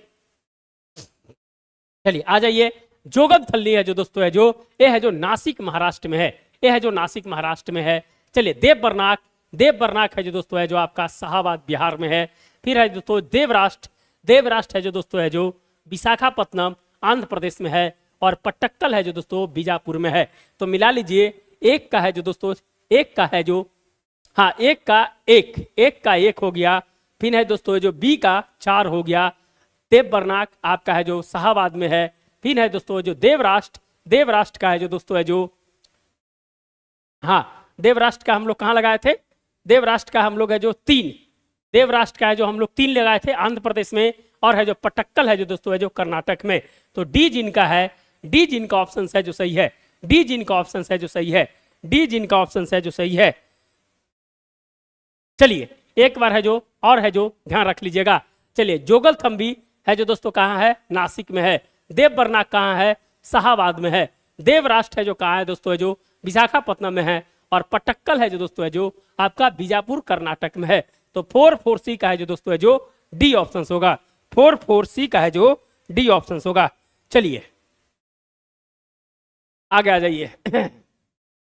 चलिए आ जाइए। जोगबथल्ली है जो दोस्तों है जो, ये है जो नासिक महाराष्ट्र में है, ये है जो नासिक महाराष्ट्र में है। चलिए देवबरनाक, देवबरनाक है जो दोस्तों है जो आपका शाहाबाद बिहार में है। फिर है दोस्तों देवराष्ट्र, देवराष्ट्र है जो दोस्तों है जो विशाखापत्तनम आंध्र प्रदेश में है। और पट्टक्कल है जो दोस्तों बीजापुर में है। तो मिला लीजिए, एक का है जो दोस्तों, एक का है जो, हाँ एक का एक, एक का एक हो गया। फिर है दोस्तों जो बी का 4 हो गया। देवबरनाक आपका है जो शाहाबाद में है। फिर है दोस्तों जो देवराष्ट्र, देवराष्ट्र का है जो दोस्तों है जो, हाँ देवराष्ट्र का हम लोग कहाँ लगाए थे, देवराष्ट्र का हम लोग है जो 3, देवराष्ट्र का है जो हम लोग 3 लगाए थे आंध्र प्रदेश में। और है जो पट्टक्कल है जो दोस्तों है जो कर्नाटक में। तो डी जिनका है, डी जिनका ऑप्शन है जो सही है, डी जिनका ऑप्शन है जो सही है, डी जिनका ऑप्शन है जो सही है। चलिए एक बार है जो और है जो ध्यान रख लीजिएगा। चलिए जोगलथम्बी है जो दोस्तों कहाँ है, नासिक में है। देवबरनाक कहाँ है, शाहाबाद में है। देवराष्ट्र है जो कहाँ है दोस्तों है जो विशाखापत्तनम में है। और पट्टक्कल है जो दोस्तों है जो आपका बीजापुर कर्नाटक में है। तो 4-4C का है जो दोस्तों है जो डी ऑप्शन होगा, 4-4C का है जो डी ऑप्शन होगा। चलिए आगे आ जाइए।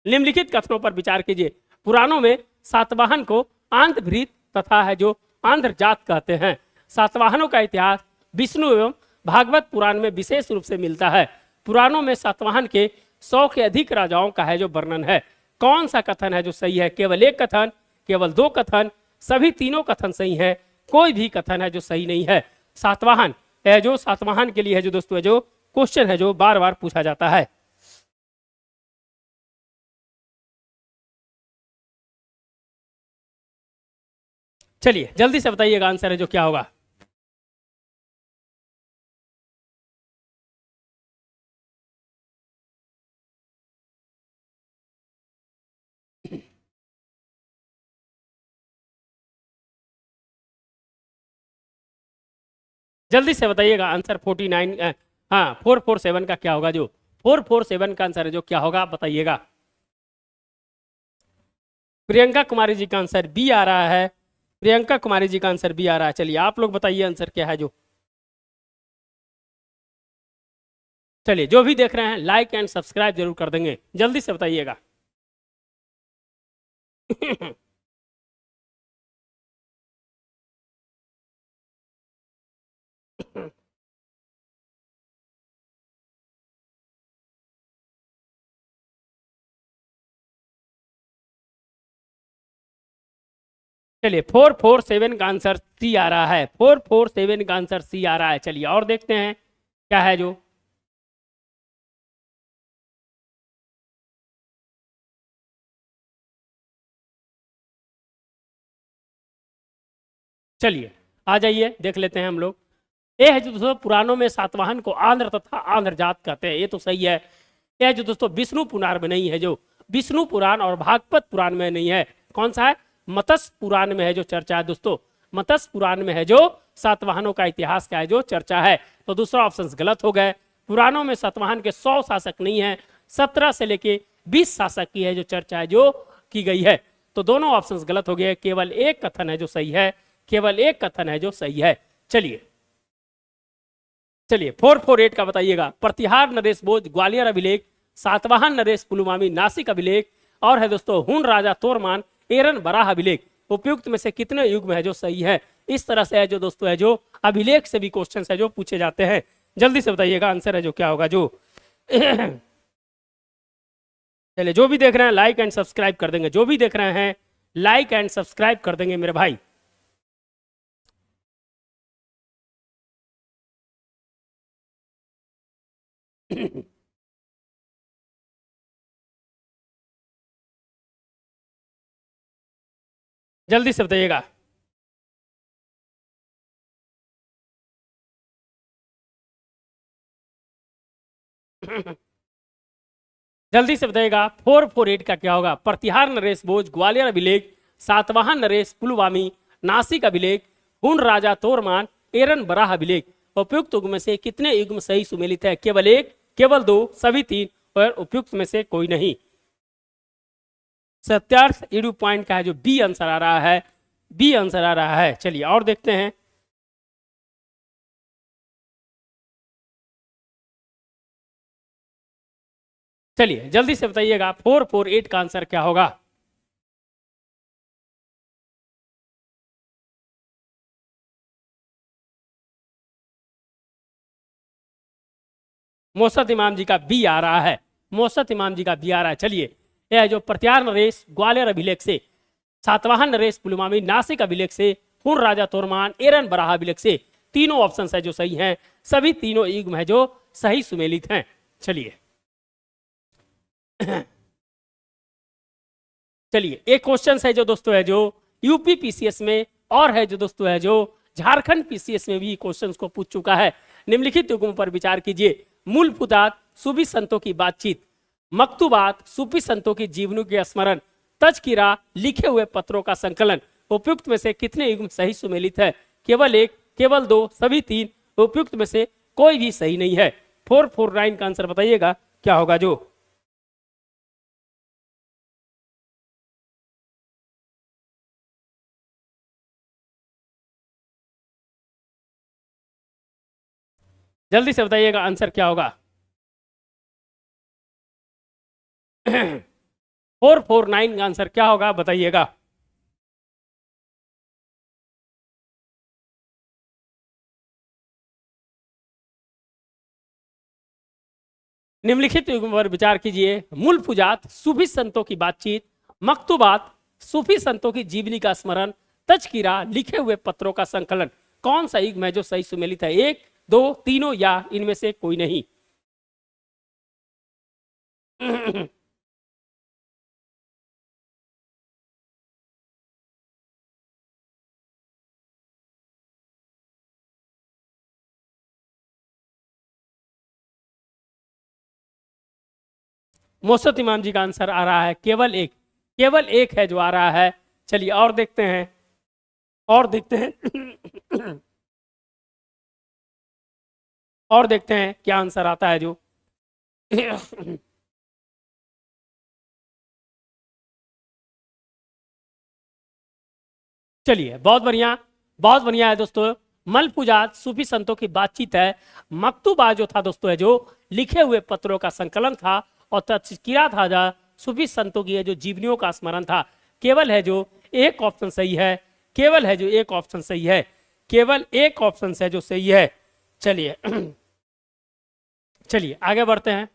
निम्नलिखित कथनों पर विचार कीजिए। पुराणों में सातवाहन को आंध्रभृत तथा है जो आंध्र जात कहते हैं। सातवाहनों का इतिहास विष्णु एवं भागवत पुराण में विशेष रूप से मिलता है। पुराणों में सातवाहन के 100 के अधिक राजाओं का है जो वर्णन है। कौन सा कथन है जो सही है? केवल एक कथन, केवल 2 कथन, सभी तीनों कथन सही है, कोई भी कथन है जो सही नहीं है। सातवाहन है जो, सातवाहन के लिए है जो दोस्तों है जो क्वेश्चन है जो बार बार पूछा जाता है। चलिए जल्दी से बताइएगा आंसर है जो क्या होगा। जल्दी से बताइएगा आंसर 49, हाँ 447 का क्या होगा? जो 447 का आंसर है जो क्या होगा आप बताइएगा। प्रियंका कुमारी जी का आंसर बी आ रहा है, प्रियंका कुमारी जी का आंसर बी आ रहा है। चलिए आप लोग बताइए आंसर क्या है जो। चलिए जो भी देख रहे हैं लाइक एंड सब्सक्राइब जरूर कर देंगे, जल्दी से बताइएगा। चलिए 447 का आंसर सी आ रहा है, 447 का आंसर सी आ रहा है। चलिए और देखते हैं क्या है जो। चलिए आ जाइए देख लेते हैं हम लोग। ये है जो दोस्तों पुराणों में सातवाहन को आंध्र तथा आंध्र जात कहते हैं, ये तो सही है। ये है जो दोस्तों विष्णु पुराण में नहीं है, जो विष्णु पुराण और भागवत पुराण में नहीं है। कौन सा है? मत्स्य पुराण में है जो चर्चा है दोस्तों, मत्स्य पुराण में है जो सातवाहनों का इतिहास का है जो चर्चा है। तो दूसरा ऑप्शन गलत हो गए। पुराणों में सातवाहन के 100 शासक नहीं है, 17 से लेके 20 शासक की है जो चर्चा है जो की गई है। तो दोनों ऑप्शन गलत हो गए, केवल एक कथन है जो सही है, केवल एक कथन है जो सही है। चलिए चलिए 448 का बताइएगा। प्रतिहार नरेश बोध ग्वालियर अभिलेख, सातवाहन नरेश पुलुमामी नासिक अभिलेख, और है दोस्तों हुन राजा तोरमान एरन बराह अभिलेख, उपयुक्त में से कितने युग में है जो सही है? इस तरह से है जो दोस्तों है जो अभिलेख से भी क्वेश्चन है जो पूछे जाते हैं। जल्दी से बताइएगा आंसर है जो क्या होगा जो। चलिए जो भी देख रहे हैं लाइक एंड सब्सक्राइब कर देंगे, जो भी देख रहे हैं लाइक एंड सब्सक्राइब कर देंगे मेरे भाई। जल्दी से बताइएगा। जल्दी से बताइएगा 448 का क्या होगा। प्रतिहार नरेश भोज ग्वालियर अभिलेख, सातवाहन नरेश पुलवामी नासिक अभिलेख, हुन राजा तोरमान एरन बराह अभिलेख, उपयुक्त युग में से कितने युग में सही सुमेलित है? केवल एक, केवल 2, सभी 3 और उपयुक्त में से कोई नहीं। सत्यार्थ इडू पॉइंट का है जो बी आंसर आ रहा है, बी आंसर आ रहा है। चलिए और देखते हैं। चलिए जल्दी से बताइएगा 448 का आंसर क्या होगा। मोहम्मद इमाम जी का बी आ रहा है, मोहम्मद इमाम जी का बी आ रहा है। चलिए यह जो प्रत्यार नरेश ग्वालियर अभिलेख से, सातवाहन नरेश पुलवामी नासिक अभिलेख से, हुर राजा तोरमान एरन बराह अभिलेख से, तीनों ऑप्शन है जो सही हैं, सभी तीनों युग्म है जो सही सुमेलित हैं। चलिए चलिए एक क्वेश्चन है जो दोस्तों है जो यूपी पीसीएस में और है जो दोस्तों है जो झारखंड पीसीएस में भी क्वेश्चंस को पूछ चुका है। निम्नलिखित युग्मों पर विचार कीजिए। मूल फुदात सूफी संतों की बातचीत, मकतूबात सूफी संतों की जीवनी के स्मरण, तज़किरा लिखे हुए पत्रों का संकलन। उपयुक्त में से कितने युग्म सही सुमेलित है? केवल एक, केवल दो, सभी तीन, उपयुक्त में से कोई भी सही नहीं है। 449 का आंसर बताइएगा क्या होगा जो। जल्दी से बताइएगा आंसर क्या होगा। 449 का आंसर क्या होगा बताइएगा। निम्नलिखित युग्म पर विचार कीजिए। मूल फुजात सूफी संतों की बातचीत, मकतूबात सूफी संतों की जीवनी का स्मरण, तज़किरा लिखे हुए पत्रों का संकलन। कौन सा युग्म है जो सही सुमेलित है? एक, दो, तीनों या इनमें से कोई नहीं। मोहम्मद इमाम जी का आंसर आ रहा है केवल एक, केवल एक है जो आ रहा है। चलिए और देखते हैं, और देखते हैं और देखते हैं क्या आंसर आता है जो। चलिए बहुत बढ़िया है दोस्तों। मलफूजात सूफी संतों की बातचीत है, मकतूबा जो था दोस्तों है जो लिखे हुए पत्रों का संकलन था, और तज़किरा था जो सूफी संतों की है जो जीवनियों का स्मरण था। केवल है जो एक ऑप्शन सही है, केवल है जो एक ऑप्शन सही है, केवल एक ऑप्शन है जो सही है। चलिए चलिए आगे बढ़ते हैं।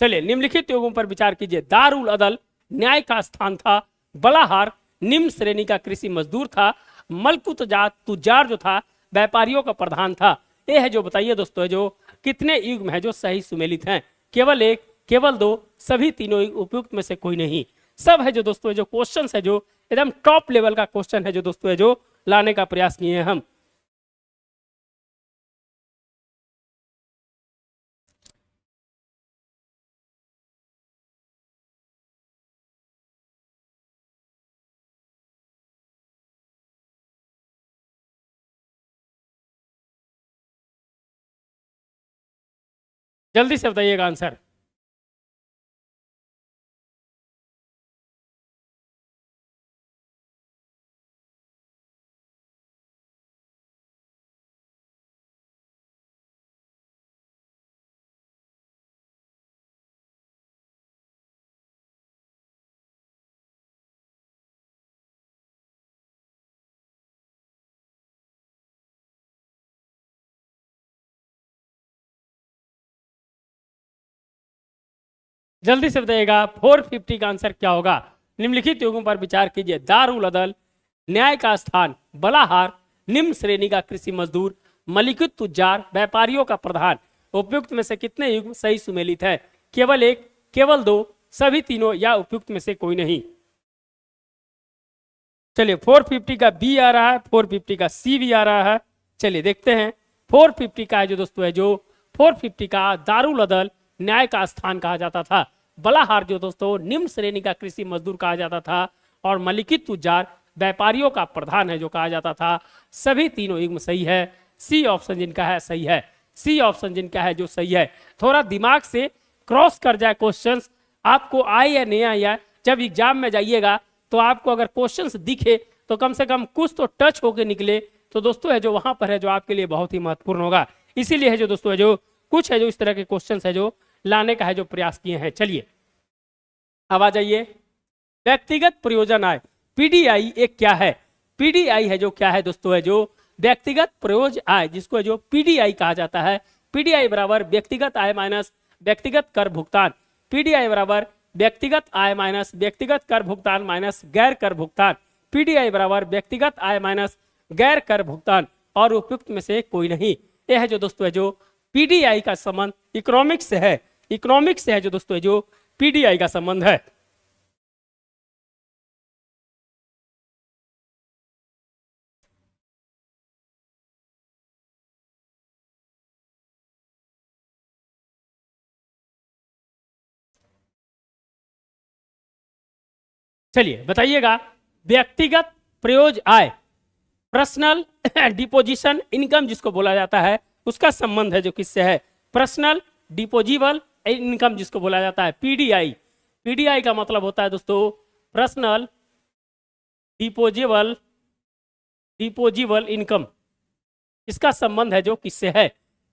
चलिए निम्नलिखित युगों पर विचार कीजिए। दारुल अदल न्याय का स्थान था, बलाहार निम्न श्रेणी का कृषि मजदूर था, मलकुत जात तुजार जो था व्यापारियों का प्रधान था। यह है जो बताइए दोस्तों है जो कितने युग्म है जो सही सुमेलित हैं? केवल एक, केवल दो, सभी तीनों उपयुक्त में से कोई नहीं। सब है जो दोस्तों है जो क्वेश्चन है जो एकदम टॉप लेवल का क्वेश्चन है जो दोस्तों है जो लाने का प्रयास किए हैं हम। जल्दी से बताइएगा आंसर। जल्दी से बताइएगा 450 का आंसर क्या होगा। निम्नलिखित युगों पर विचार कीजिए। दारुल अदल न्याय का स्थान, बलाहार निम्न श्रेणी का कृषि मजदूर, मलिकुत तुजार व्यापारियों का प्रधान। उपयुक्त में से कितने युग्म सही सुमेलित है? केवल एक, केवल दो, सभी तीनों या उपयुक्त में से कोई नहीं। चलिए 450 का बी आ रहा है, 450 का सी भी आ रहा है। चलिए देखते हैं 450 का है जो दोस्तों है जो 450 का दारुल अदल न्याय का स्थान कहा जाता था, बलाहार जो दोस्तों निम्न श्रेणी का कृषि मजदूर कहा जाता था, और मलिकित तुजार व्यापारियों का प्रधान है जो कहा जाता था। सभी तीनों युग्म सही है। सी ऑप्शन जिनका है सही है, सी ऑप्शन जिनका है जो सही है। थोड़ा दिमाग से क्रॉस कर जाए क्वेश्चंस, आपको आए या नहीं आया, जब एग्जाम में जाइएगा तो आपको अगर क्वेश्चंस दिखे तो कम से कम कुछ तो टच होके निकले, तो दोस्तों है जो वहां पर है जो आपके लिए बहुत ही महत्वपूर्ण होगा। इसीलिए है जो दोस्तों है जो कुछ है जो इस तरह के क्वेश्चन है जो लाने का है जो प्रयास किए हैं। चलिए अब आ जाइए, व्यक्तिगत प्रयोजन आय, पीडीआई एक क्या है? पीडीआई है जो क्या है दोस्तों है जो व्यक्तिगत प्रयोजन आय, जिसको है जो पीडीआई कहा जाता है। पीडीआई बराबर व्यक्तिगत आय माइनस व्यक्तिगत कर भुगतान। पीडीआई बराबर व्यक्तिगत आय माइनस व्यक्तिगत कर भुगतान माइनस गैर कर भुगतान। पीडीआई बराबर व्यक्तिगत आय माइनस गैर कर भुगतान और उपयुक्त में से कोई नहीं। यह है जो दोस्तों है जो पीडीआई का संबंध इकोनॉमिक्स से है। इकोनॉमिक्स से है जो दोस्तों है जो पीडीआई का संबंध है। चलिए बताइएगा, व्यक्तिगत प्रयोजन आय, पर्सनल डिपोजिशन इनकम जिसको बोला जाता है, उसका संबंध है जो किससे है? पर्सनल डिपोजिबल इनकम जिसको बोला जाता है पीडीआई। पीडीआई का मतलब होता है दोस्तों पर्सनल डिपोजिबल डिपोजिबल इनकम। इसका संबंध है जो किससे है?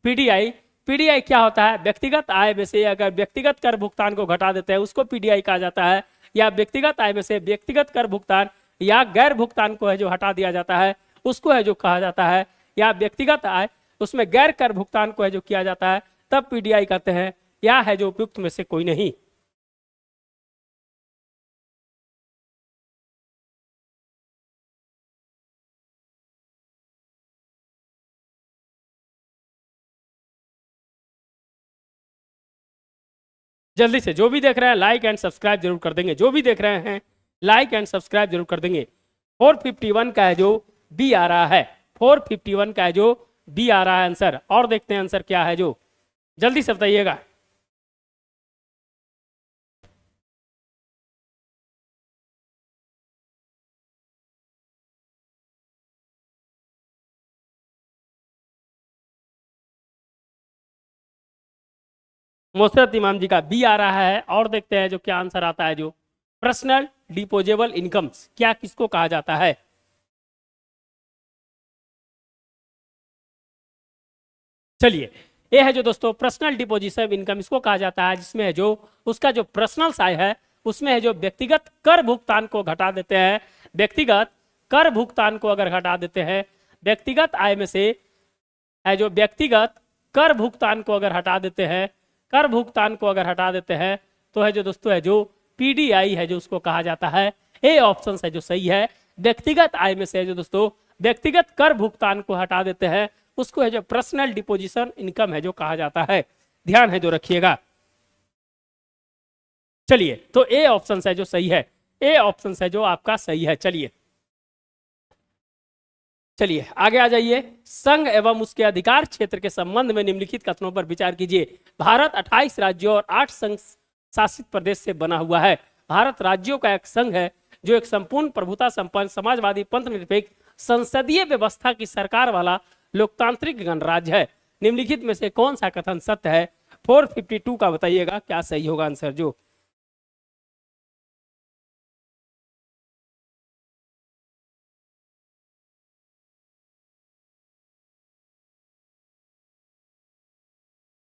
पीडीआई। पीडीआई क्या होता है? व्यक्तिगत आय में से अगर व्यक्तिगत कर भुगतान को घटा देते हैं उसको पीडीआई कहा जाता है, या व्यक्तिगत आय में से व्यक्तिगत कर भुगतान या गैर भुगतान को है जो हटा दिया जाता है उसको है जो कहा जाता है, या व्यक्तिगत आय उसमें गैर कर भुगतान को है जो किया जाता है, तब पीडीआई कहते हैं, या है जो उपयुक्त में से कोई नहीं। जल्दी से जो भी देख रहे हैं लाइक एंड सब्सक्राइब जरूर कर देंगे, जो भी देख रहे हैं लाइक एंड सब्सक्राइब जरूर कर देंगे। 451 का है जो बी आ रहा है, 451 का है जो बी आ रहा है आंसर। और देखते हैं आंसर क्या है जो, जल्दी से बताइएगा। मोहसिरत इमाम जी का बी आ रहा है। और देखते हैं जो क्या आंसर आता है जो पर्सनल डिपोजेबल इनकम्स क्या किसको कहा जाता है? चलिए, ये है जो दोस्तों पर्सनल डिपोजिशन इनकम इसको कहा जाता है, जिसमें है जो उसका जो पर्सनल आय है उसमें है जो व्यक्तिगत कर भुगतान को घटा देते हैं। व्यक्तिगत कर भुगतान को अगर घटा देते हैं, व्यक्तिगत आय में से है जो व्यक्तिगत कर भुगतान को अगर हटा देते हैं, कर भुगतान को अगर हटा देते हैं तो है जो दोस्तों है जो पीडीआई है जो उसको कहा जाता है। ए ऑप्शन है जो सही है। व्यक्तिगत आय में से है जो दोस्तों व्यक्तिगत कर भुगतान को हटा देते हैं उसको है जो पर्सनल डिपोजिशन इनकम है जो कहा जाता है। ध्यान है जो रखिएगा। चलिए, तो ए ऑप्शन है जो सही है, ए ऑप्शन है जो आपका सही है। चलिए चलिए आगे आ जाइए, संघ एवं उसके अधिकार क्षेत्र के संबंध में निम्नलिखित कथनों पर विचार कीजिए। भारत 28 राज्यों और 8 संघ शासित प्रदेश से बना हुआ है। भारत राज्यों का एक संघ है जो एक संपूर्ण प्रभुता संपन्न समाजवादी पंथ निरपेक्ष संसदीय व्यवस्था की सरकार वाला लोकतांत्रिक गणराज्य है। निम्नलिखित में से कौन सा कथन सत्य है? 452 का बताइएगा क्या सही होगा आंसर जो।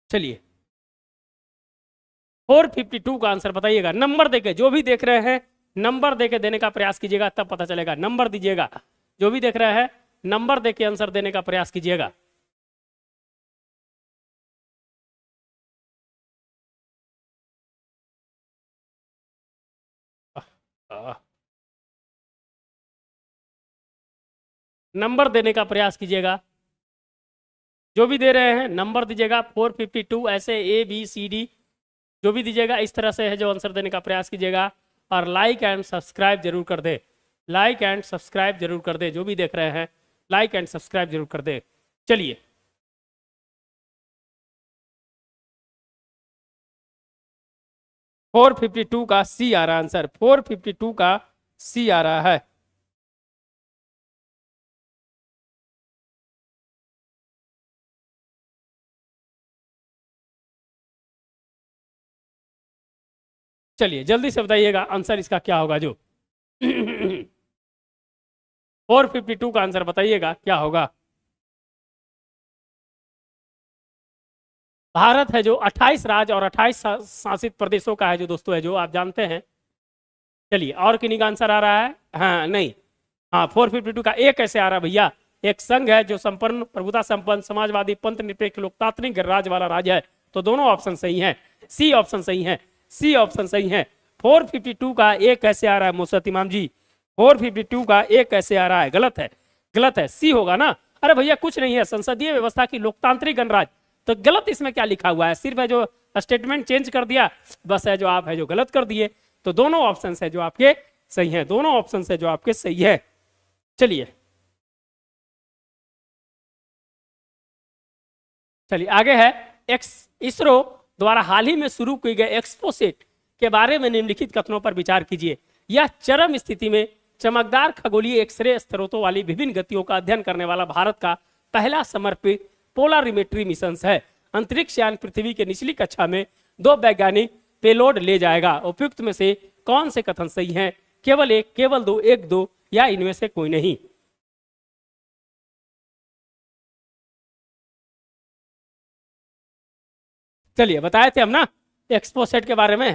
चलिए 452 का आंसर बताइएगा, नंबर देके जो भी देख रहे हैं नंबर देके देने का प्रयास कीजिएगा तब पता चलेगा। नंबर दीजिएगा, जो भी देख रहे हैं नंबर देके आंसर देने का प्रयास कीजिएगा। नंबर देने का प्रयास कीजिएगा, जो भी दे रहे हैं नंबर दीजिएगा। 452 ऐसे ए बी सी डी जो भी दीजिएगा इस तरह से है जो आंसर देने का प्रयास कीजिएगा। और लाइक एंड सब्सक्राइब जरूर कर दे, लाइक एंड सब्सक्राइब जरूर कर दे, जो भी देख रहे हैं लाइक एंड सब्सक्राइब जरूर कर दे। चलिए 452 का सी आ रहा है आंसर, 452 का सी आ रहा है। चलिए जल्दी से बताइएगा आंसर इसका क्या होगा जो 452 का आंसर बताइएगा क्या होगा। भारत है जो 28 राज्य और 28 शासित प्रदेशों का है जो दोस्तों है जो आप जानते हैं। चलिए और किन्हीं का आंसर आ रहा है, हाँ नहीं, हाँ 452 का एक कैसे आ रहा है भैया, एक संघ है जो संपन्न प्रभुता संपन्न समाजवादी पंथ निरपेक्ष लोकतांत्रिक गणराज्य वाला राज्य है, तो दोनों ऑप्शन सही हैं, सी ऑप्शन सही है, सी ऑप्शन सही है। 452 का एक कैसे आ रहा है मोसत इमाम जी, 452 का एक कैसे आ रहा है, गलत है, गलत है, सी होगा ना। अरे भैया कुछ नहीं है, संसदीय व्यवस्था की लोकतांत्रिक गणराज्य, तो गलत इसमें क्या लिखा हुआ है, सिर्फ है जो स्टेटमेंट चेंज कर दिया बस, है जो आप है जो गलत कर दिए। तो दोनों ऑप्शन है जो आपके सही है, दोनों ऑप्शन है जो आपके सही है। चलिए चलिए आगे है, इसरो द्वारा हाल ही में शुरू किए गए एक्सपोसेट के बारे में निम्नलिखित कथनों पर विचार कीजिए। यह चरम स्थिति में चमकदार खगोलीय एक्सरे स्रोतों वाली विभिन्न गतियों का अध्ययन करने वाला भारत का पहला समर्पित पोलरिमेट्री मिशन है। अंतरिक्ष यान पृथ्वी के निचली कक्षा में 2 वैज्ञानिक पेलोड ले जाएगा। उपयुक्त में से कौन से कथन सही हैं? केवल एक, केवल दो, एक दो, या इनमें से कोई नहीं। चलिए बताए थे हम ना एक्सपोसेट के बारे में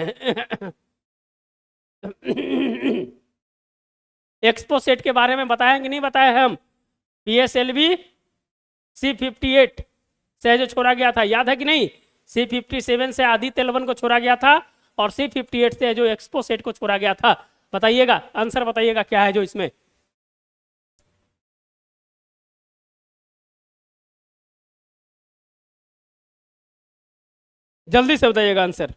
एक्सपोसेट के बारे में बताया कि नहीं बताया हम? PSLV C58 से जो छोड़ा गया था, याद है कि नहीं? C57 से आदित्य L1 को छोड़ा गया था और C58 से जो एक्सपोसेट को छोड़ा गया था। बताइएगा आंसर, बताइएगा क्या है जो इसमें। जल्दी से बताइएगा आंसर,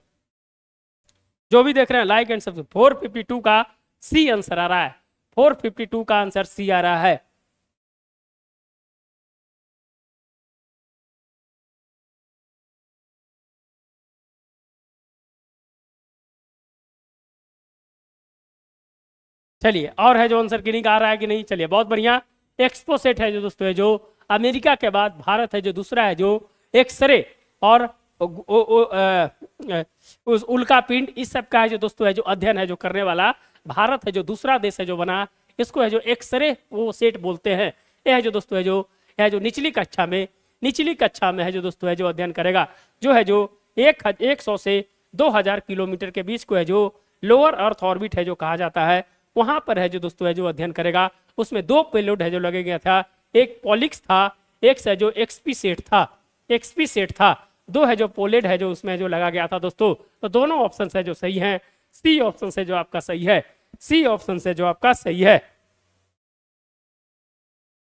जो भी देख रहे हैं लाइक एंड सब्सक्राइब। 452 का सी आंसर आ रहा है, 452 का आंसर सी आ रहा है। चलिए और है जो आंसर किन्हीं का आ रहा है कि नहीं? चलिए बहुत बढ़िया। एक्सपोसेट है जो दोस्तों है जो अमेरिका के बाद भारत है जो दूसरा है जो एक्सरे और उस उल्का पिंड इस सब का है जो दोस्तों है जो अध्ययन है जो करने वाला भारत है जो दूसरा देश है जो बना, इसको है जो एक्सरे वो सेट बोलते हैं। यह है जो दोस्तों है जो निचली कक्षा में है जो दोस्तों है जो अध्ययन करेगा, जो है जो 100 से 2000 किलोमीटर के बीच को है जो लोअर अर्थ ऑर्बिट है जो कहा जाता है, वहां पर है जो दोस्तों है जो अध्ययन करेगा। उसमें 2 पेलोड है जो लगे गया था, एक पॉलिक्स था, एक से जो एक्सपी सेट था, 2 है जो पोलेड है जो उसमें जो लगा गया था दोस्तों। तो दोनों ऑप्शन है जो सही हैं, सी ऑप्शन से जो आपका सही है, सी ऑप्शन से जो आपका सही है।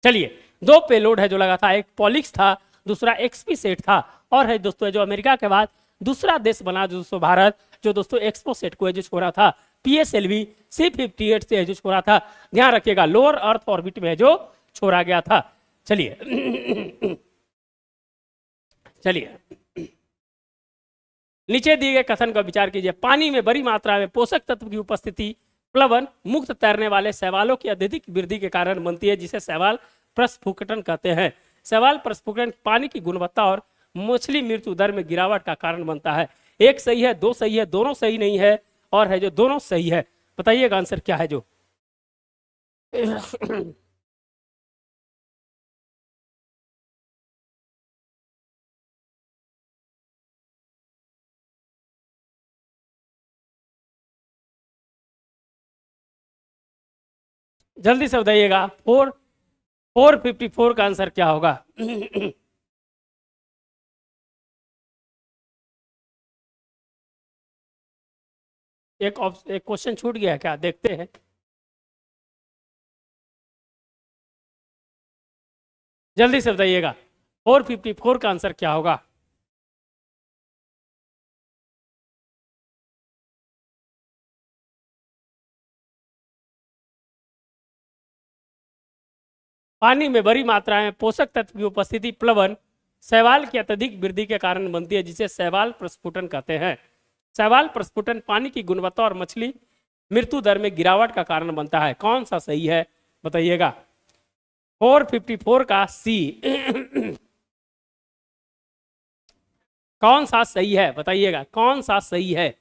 चलिए 2 पेलोड है जो लगा था, एक पॉलिक्स था, दूसरा एक्सपी सेट था, और है दोस्तों जो अमेरिका के बाद दूसरा देश बना जो दोस्तों भारत, जो दोस्तों एक्सपो सेट को है जो छोड़ा था PSLV C58 से है जो छोड़ा था। ध्यान रखिएगा लोअर अर्थ ऑर्बिट में जो छोड़ा गया था। चलिए चलिए नीचे दिए गए कथन का विचार कीजिए। पानी में बड़ी मात्रा में पोषक तत्व की उपस्थिति प्लवन मुक्त तैरने वाले शैवालों की अत्यधिक वृद्धि के कारण बनती है, जिसे शैवाल प्रस्फुटन कहते हैं। शैवाल प्रस्फुटन पानी की गुणवत्ता और मछली मृत्यु दर में गिरावट का कारण बनता है। एक सही है, 2 सही है, दोनों सही नहीं है, और है जो दोनों सही है। बताइएगा आंसर क्या है जो जल्दी से बताइएगा 454 का आंसर क्या होगा? एक क्वेश्चन छूट गया क्या, देखते हैं। जल्दी से बताइएगा 454 का आंसर क्या होगा? पानी में बड़ी मात्रा में पोषक तत्व की उपस्थिति प्लवन शैवाल की अत्यधिक वृद्धि के कारण बनती है, जिसे शैवाल प्रस्फुटन कहते हैं। शैवाल प्रस्फुटन पानी की गुणवत्ता और मछली मृत्यु दर में गिरावट का कारण बनता है। कौन सा सही है बताइएगा? 454 का सी कौन सा सही है बताइएगा, कौन सा सही है?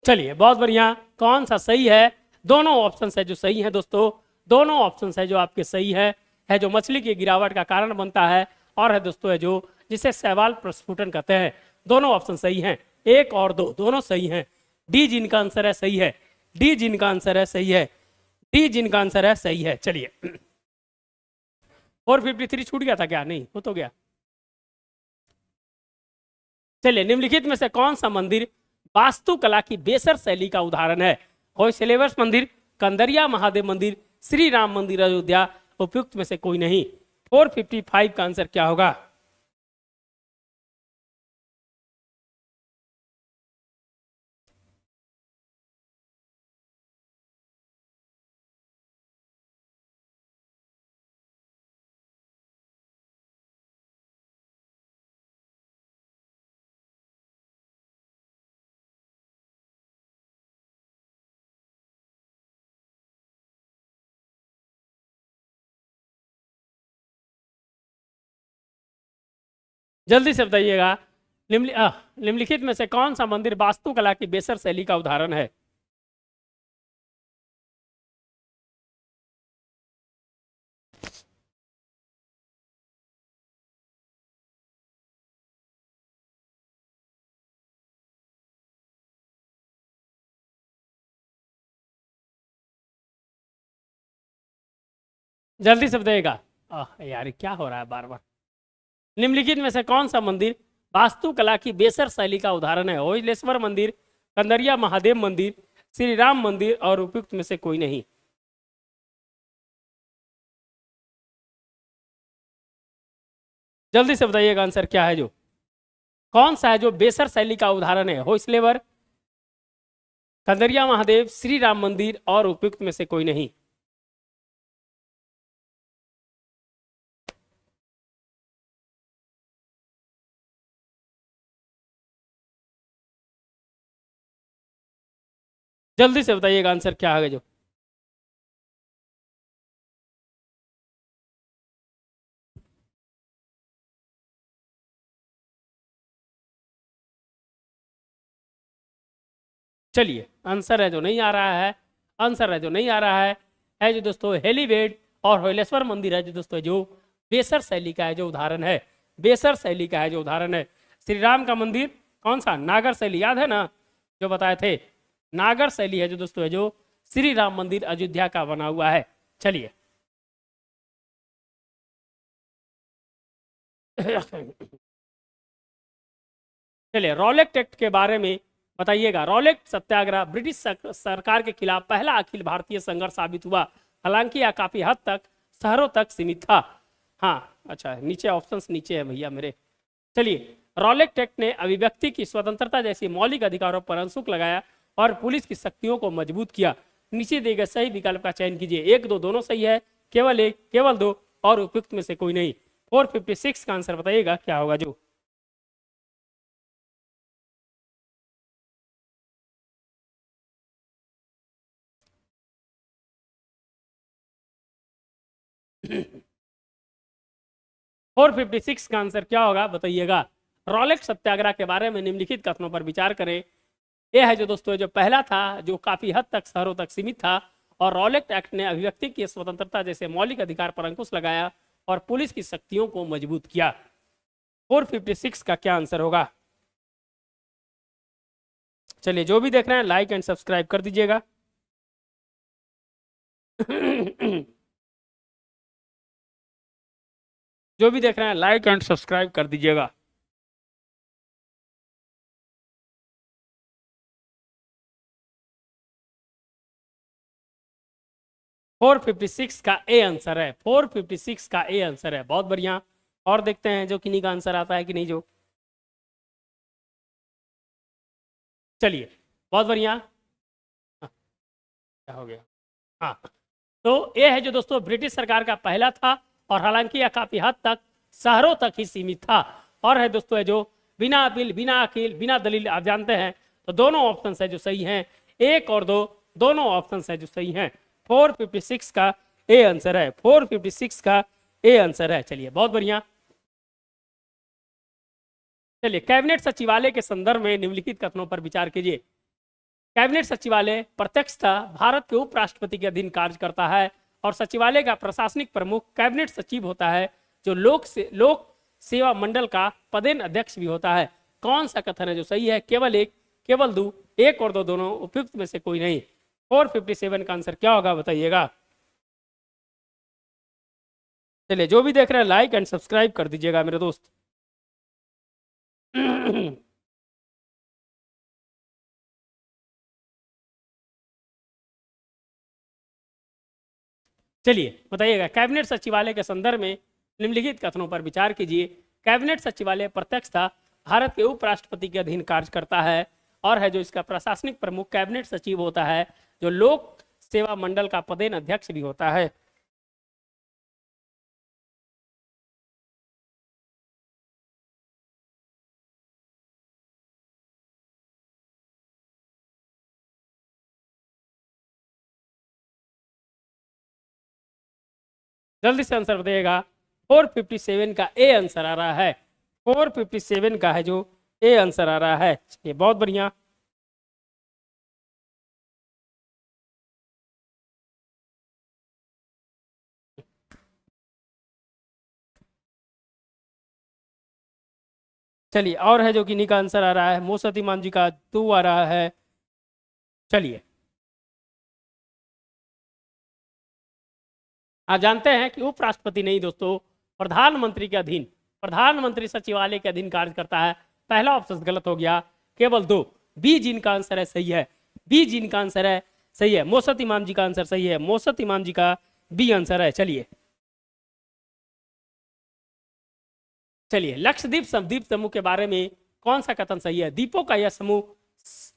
चलिए बहुत बढ़िया, कौन सा सही है? दोनों ऑप्शन है जो सही है दोस्तों, दोनों ऑप्शन है जो आपके सही है जो मछली की गिरावट का कारण बनता है, और है दोस्तों है जो जिसे शैवाल प्रस्फुटन कहते हैं। दोनों ऑप्शन सही हैं, एक और दो दोनों सही हैं। डी जिनका आंसर है सही है, डी जिनका आंसर है सही है, डी जिनका आंसर है सही है। चलिए 453 छूट गया था क्या? नहीं, हो तो गया। चलिए निम्नलिखित में से कौन सा मंदिर वास्तुकला की बेसर शैली का उदाहरण है? होयसलेवर्स मंदिर, कंदरिया महादेव मंदिर, श्री राम मंदिर अयोध्या, उपयुक्त में से कोई नहीं। 455 का आंसर क्या होगा? जल्दी से बताइएगा। निम्नलिखित में से कौन सा मंदिर वास्तुकला की बेसर शैली का उदाहरण है? जल्दी से बताइएगा। यार क्या हो रहा है बार बार? निम्नलिखित में से कौन सा मंदिर वास्तुकला की बेसर शैली का उदाहरण है? होयलेश्वर मंदिर, कंदरिया महादेव मंदिर, श्री राम मंदिर, और उपयुक्त में से कोई नहीं। जल्दी से बताइएगा आंसर क्या है? जो कौन सा है जो बेसर शैली का उदाहरण है? होयसलेवर, कंदरिया महादेव, श्री राम मंदिर, और उपयुक्त में से कोई नहीं। जल्दी से बताइएगा आंसर क्या है? जो चलिए आंसर है जो नहीं आ रहा है, आंसर है जो नहीं आ रहा है जो दोस्तों हेलीवेड और होयलेश्वर मंदिर है जो दोस्तों जो बेसर शैली का है जो उदाहरण है, बेसर शैली का है जो उदाहरण है। श्री राम का मंदिर कौन सा? नागर शैली, याद है ना जो बताए थे? नागर शैली है जो दोस्तों है जो श्री राम मंदिर अयोध्या का बना हुआ है। चलिए चलिए रॉलेट एक्ट के बारे में बताइएगा। रॉलेट सत्याग्रह ब्रिटिश सरकार के खिलाफ पहला अखिल भारतीय संघर्ष साबित हुआ, हालांकि यह काफी हद तक शहरों तक सीमित था। हाँ अच्छा, नीचे ऑप्शंस नीचे है भैया मेरे। चलिए रॉलेट एक्ट ने अभिव्यक्ति की स्वतंत्रता जैसी मौलिक अधिकारों पर अंशुक लगाया और पुलिस की शक्तियों को मजबूत किया। नीचे दिए गए सही विकल्प का चयन कीजिए। एक दो दोनों सही है, केवल एक, केवल दो, और उपयुक्त में से कोई नहीं। 456 का आंसर बताइएगा क्या होगा? जो 456 का आंसर क्या होगा बताइएगा? रॉलेट सत्याग्रह के बारे में निम्नलिखित कथनों पर विचार करें। यह है जो दोस्तों जो पहला था जो काफी हद तक शहरों तक सीमित था, और रॉलेट एक्ट ने अभिव्यक्ति की स्वतंत्रता जैसे मौलिक अधिकार पर अंकुश लगाया और पुलिस की शक्तियों को मजबूत किया। 456 का क्या आंसर होगा? चलिए जो भी देख रहे हैं लाइक एंड सब्सक्राइब कर दीजिएगा। जो भी देख रहे हैं लाइक एंड सब्सक्राइब कर दीजिएगा। फोर 456 का ए आंसर है, 456 का ए आंसर है। बहुत बढ़िया, और देखते हैं जो किन्हीं का आंसर आता है कि नहीं। जो चलिए बहुत बढ़िया। हाँ, क्या हो गया? हाँ तो ये है जो दोस्तों ब्रिटिश सरकार का पहला था, और हालांकि यह काफी हद तक शहरों तक ही सीमित था। और है दोस्तों है जो बिना अपील, बिना अकील, बिना दलील, आप जानते हैं तो दोनों ऑप्शन है जो सही हैं, एक और दो दोनों ऑप्शन है जो सही हैं। 456 का ए आंसर है, 456 का ए आंसर है। चलिए बहुत बढ़िया। चलिए कैबिनेट सचिवालय के संदर्भ में निम्नलिखित कथनों पर विचार कीजिए। कैबिनेट सचिवालय प्रत्यक्षतः भारत के उपराष्ट्रपति के अधीन कार्य करता है और सचिवालय का प्रशासनिक प्रमुख कैबिनेट सचिव होता है, जो लोक सेवा मंडल का पदेन अध्यक्ष भी होता है। कौन सा कथन है जो सही है? केवल एक, केवल दो, एक और दो, दोनों उपयुक्त में से कोई नहीं। 457 का आंसर क्या होगा बताइएगा। चलिए, जो भी देख रहे हैं लाइक एंड सब्सक्राइब कर दीजिएगा मेरे दोस्त। चलिए बताइएगा, कैबिनेट सचिवालय के संदर्भ में निम्नलिखित कथनों पर विचार कीजिए। कैबिनेट सचिवालय प्रत्यक्षतः भारत के उपराष्ट्रपति के अधीन कार्य करता है और है जो इसका प्रशासनिक प्रमुख कैबिनेट सचिव होता है, जो लोक सेवा मंडल का पदेन अध्यक्ष भी होता है। जल्दी से आंसर बताइएगा। 457 का ए आंसर आ रहा है। 457 का है जो ए आंसर आ रहा है। ये बहुत बढ़िया। चलिए, और है जो किन्हीं का आंसर आ रहा है। मोसत इमाम जी का 2 आ रहा है। चलिए, आप जानते हैं कि उपराष्ट्रपति नहीं दोस्तों, प्रधानमंत्री के अधीन, प्रधानमंत्री सचिवालय के अधीन कार्य करता है। पहला ऑप्शन गलत हो गया, केवल 2। बी जिनका आंसर है सही है। बी जिनका आंसर है सही है। मोसत इमाम जी का आंसर सही है। मोसत इमाम जी का बी आंसर है। चलिए चलिए, लक्षद्वीप द्वीप समूह के बारे में कौन सा कथन सही है? द्वीपों का यह समूह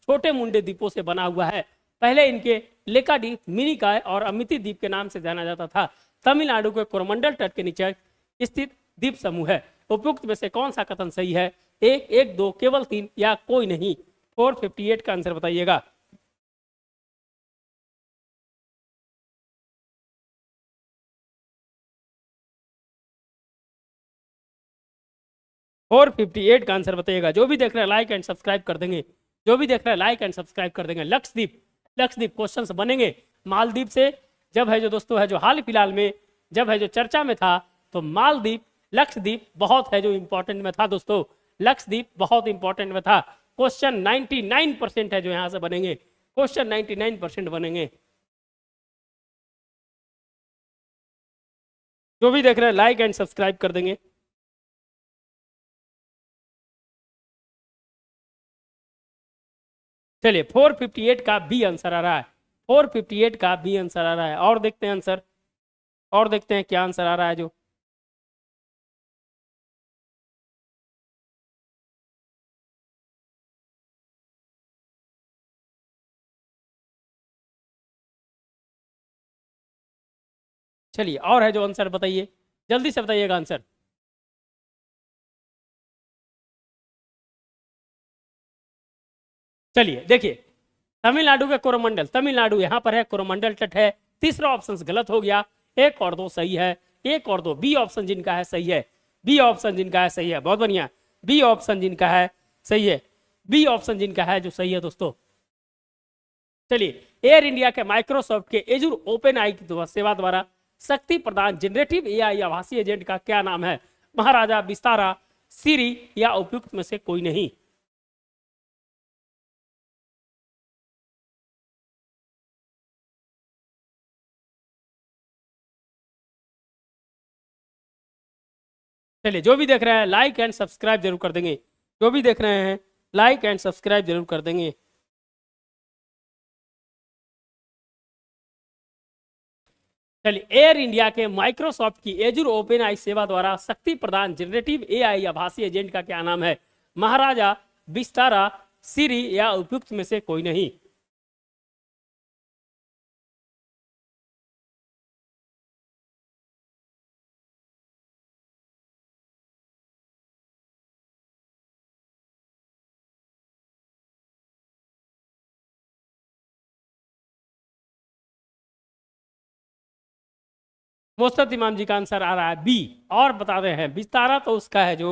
छोटे मुंडे द्वीपों से बना हुआ है। पहले इनके लेका द्वीप, मिनिकॉय और अमिती द्वीप के नाम से जाना जाता था। तमिलनाडु के कोरमंडल तट के नीचे स्थित द्वीप समूह है। उपयुक्त में से कौन सा कथन सही है? 1, 1, 2, केवल 3 या कोई नहीं। 458 का आंसर बताइएगा। और 58 का आंसर बताइएगा। जो भी देख रहे हैं लाइक एंड सब्सक्राइब कर देंगे। जो भी देख रहे हैं लाइक एंड सब्सक्राइब कर देंगे। लक्षद्वीप, लक्षद्वीप क्वेश्चंस बनेंगे मालदीव से। जब है जो दोस्तों है जो हाल फिलहाल में जब है जो चर्चा में था, तो मालदीव, लक्षद्वीप बहुत है जो इंपॉर्टेंट में था दोस्तों। लक्षद्वीप बहुत इंपॉर्टेंट में था। क्वेश्चन 99% है जो यहां से बनेंगे। क्वेश्चन 99% बनेंगे। जो भी देख रहे हैं लाइक एंड सब्सक्राइब कर देंगे। चलिए, 458 का बी आंसर आ रहा है। 458 का बी आंसर आ रहा है। और देखते हैं आंसर, और देखते हैं क्या आंसर आ रहा है जो। चलिए, और है जो आंसर बताइए, जल्दी से बताइएगा आंसर। चलिए देखिए, तमिलनाडु के कोरोमंडल, तमिलनाडु यहाँ पर है, कोरोमंडल तट है। तीसरा ऑप्शन गलत हो गया। 1 और 2 सही है। 1 और 2, बी ऑप्शन जिनका है सही है। बी ऑप्शन जिनका है सही है। बहुत बढ़िया, बी ऑप्शन जिनका है सही है। बी ऑप्शन जिनका है जो सही है दोस्तों। चलिए, एयर इंडिया के माइक्रोसॉफ्ट के एजुर ओपन आई की सेवा द्वारा शक्ति प्रदान जनरेटिव एआई आभासी एजेंट का क्या नाम है? महाराजा, विस्तारा, सीरी या उपयुक्त में से कोई नहीं। चलिए, जो भी देख रहे हैं लाइक एंड सब्सक्राइब जरूर कर देंगे। जो भी देख रहे हैं लाइक एंड सब्सक्राइब जरूर कर देंगे। चलिए, एयर इंडिया के माइक्रोसॉफ्ट की एजुर ओपन आई सेवा द्वारा शक्ति प्रदान जनरेटिव एआई आभासी एजेंट का क्या नाम है? महाराजा, विस्तारा, सीरी या उपयुक्त में से कोई नहीं। मोस्तद इमाम जी का आंसर आ रहा है बी। और बता रहे हैं, विस्तारा तो उसका है जो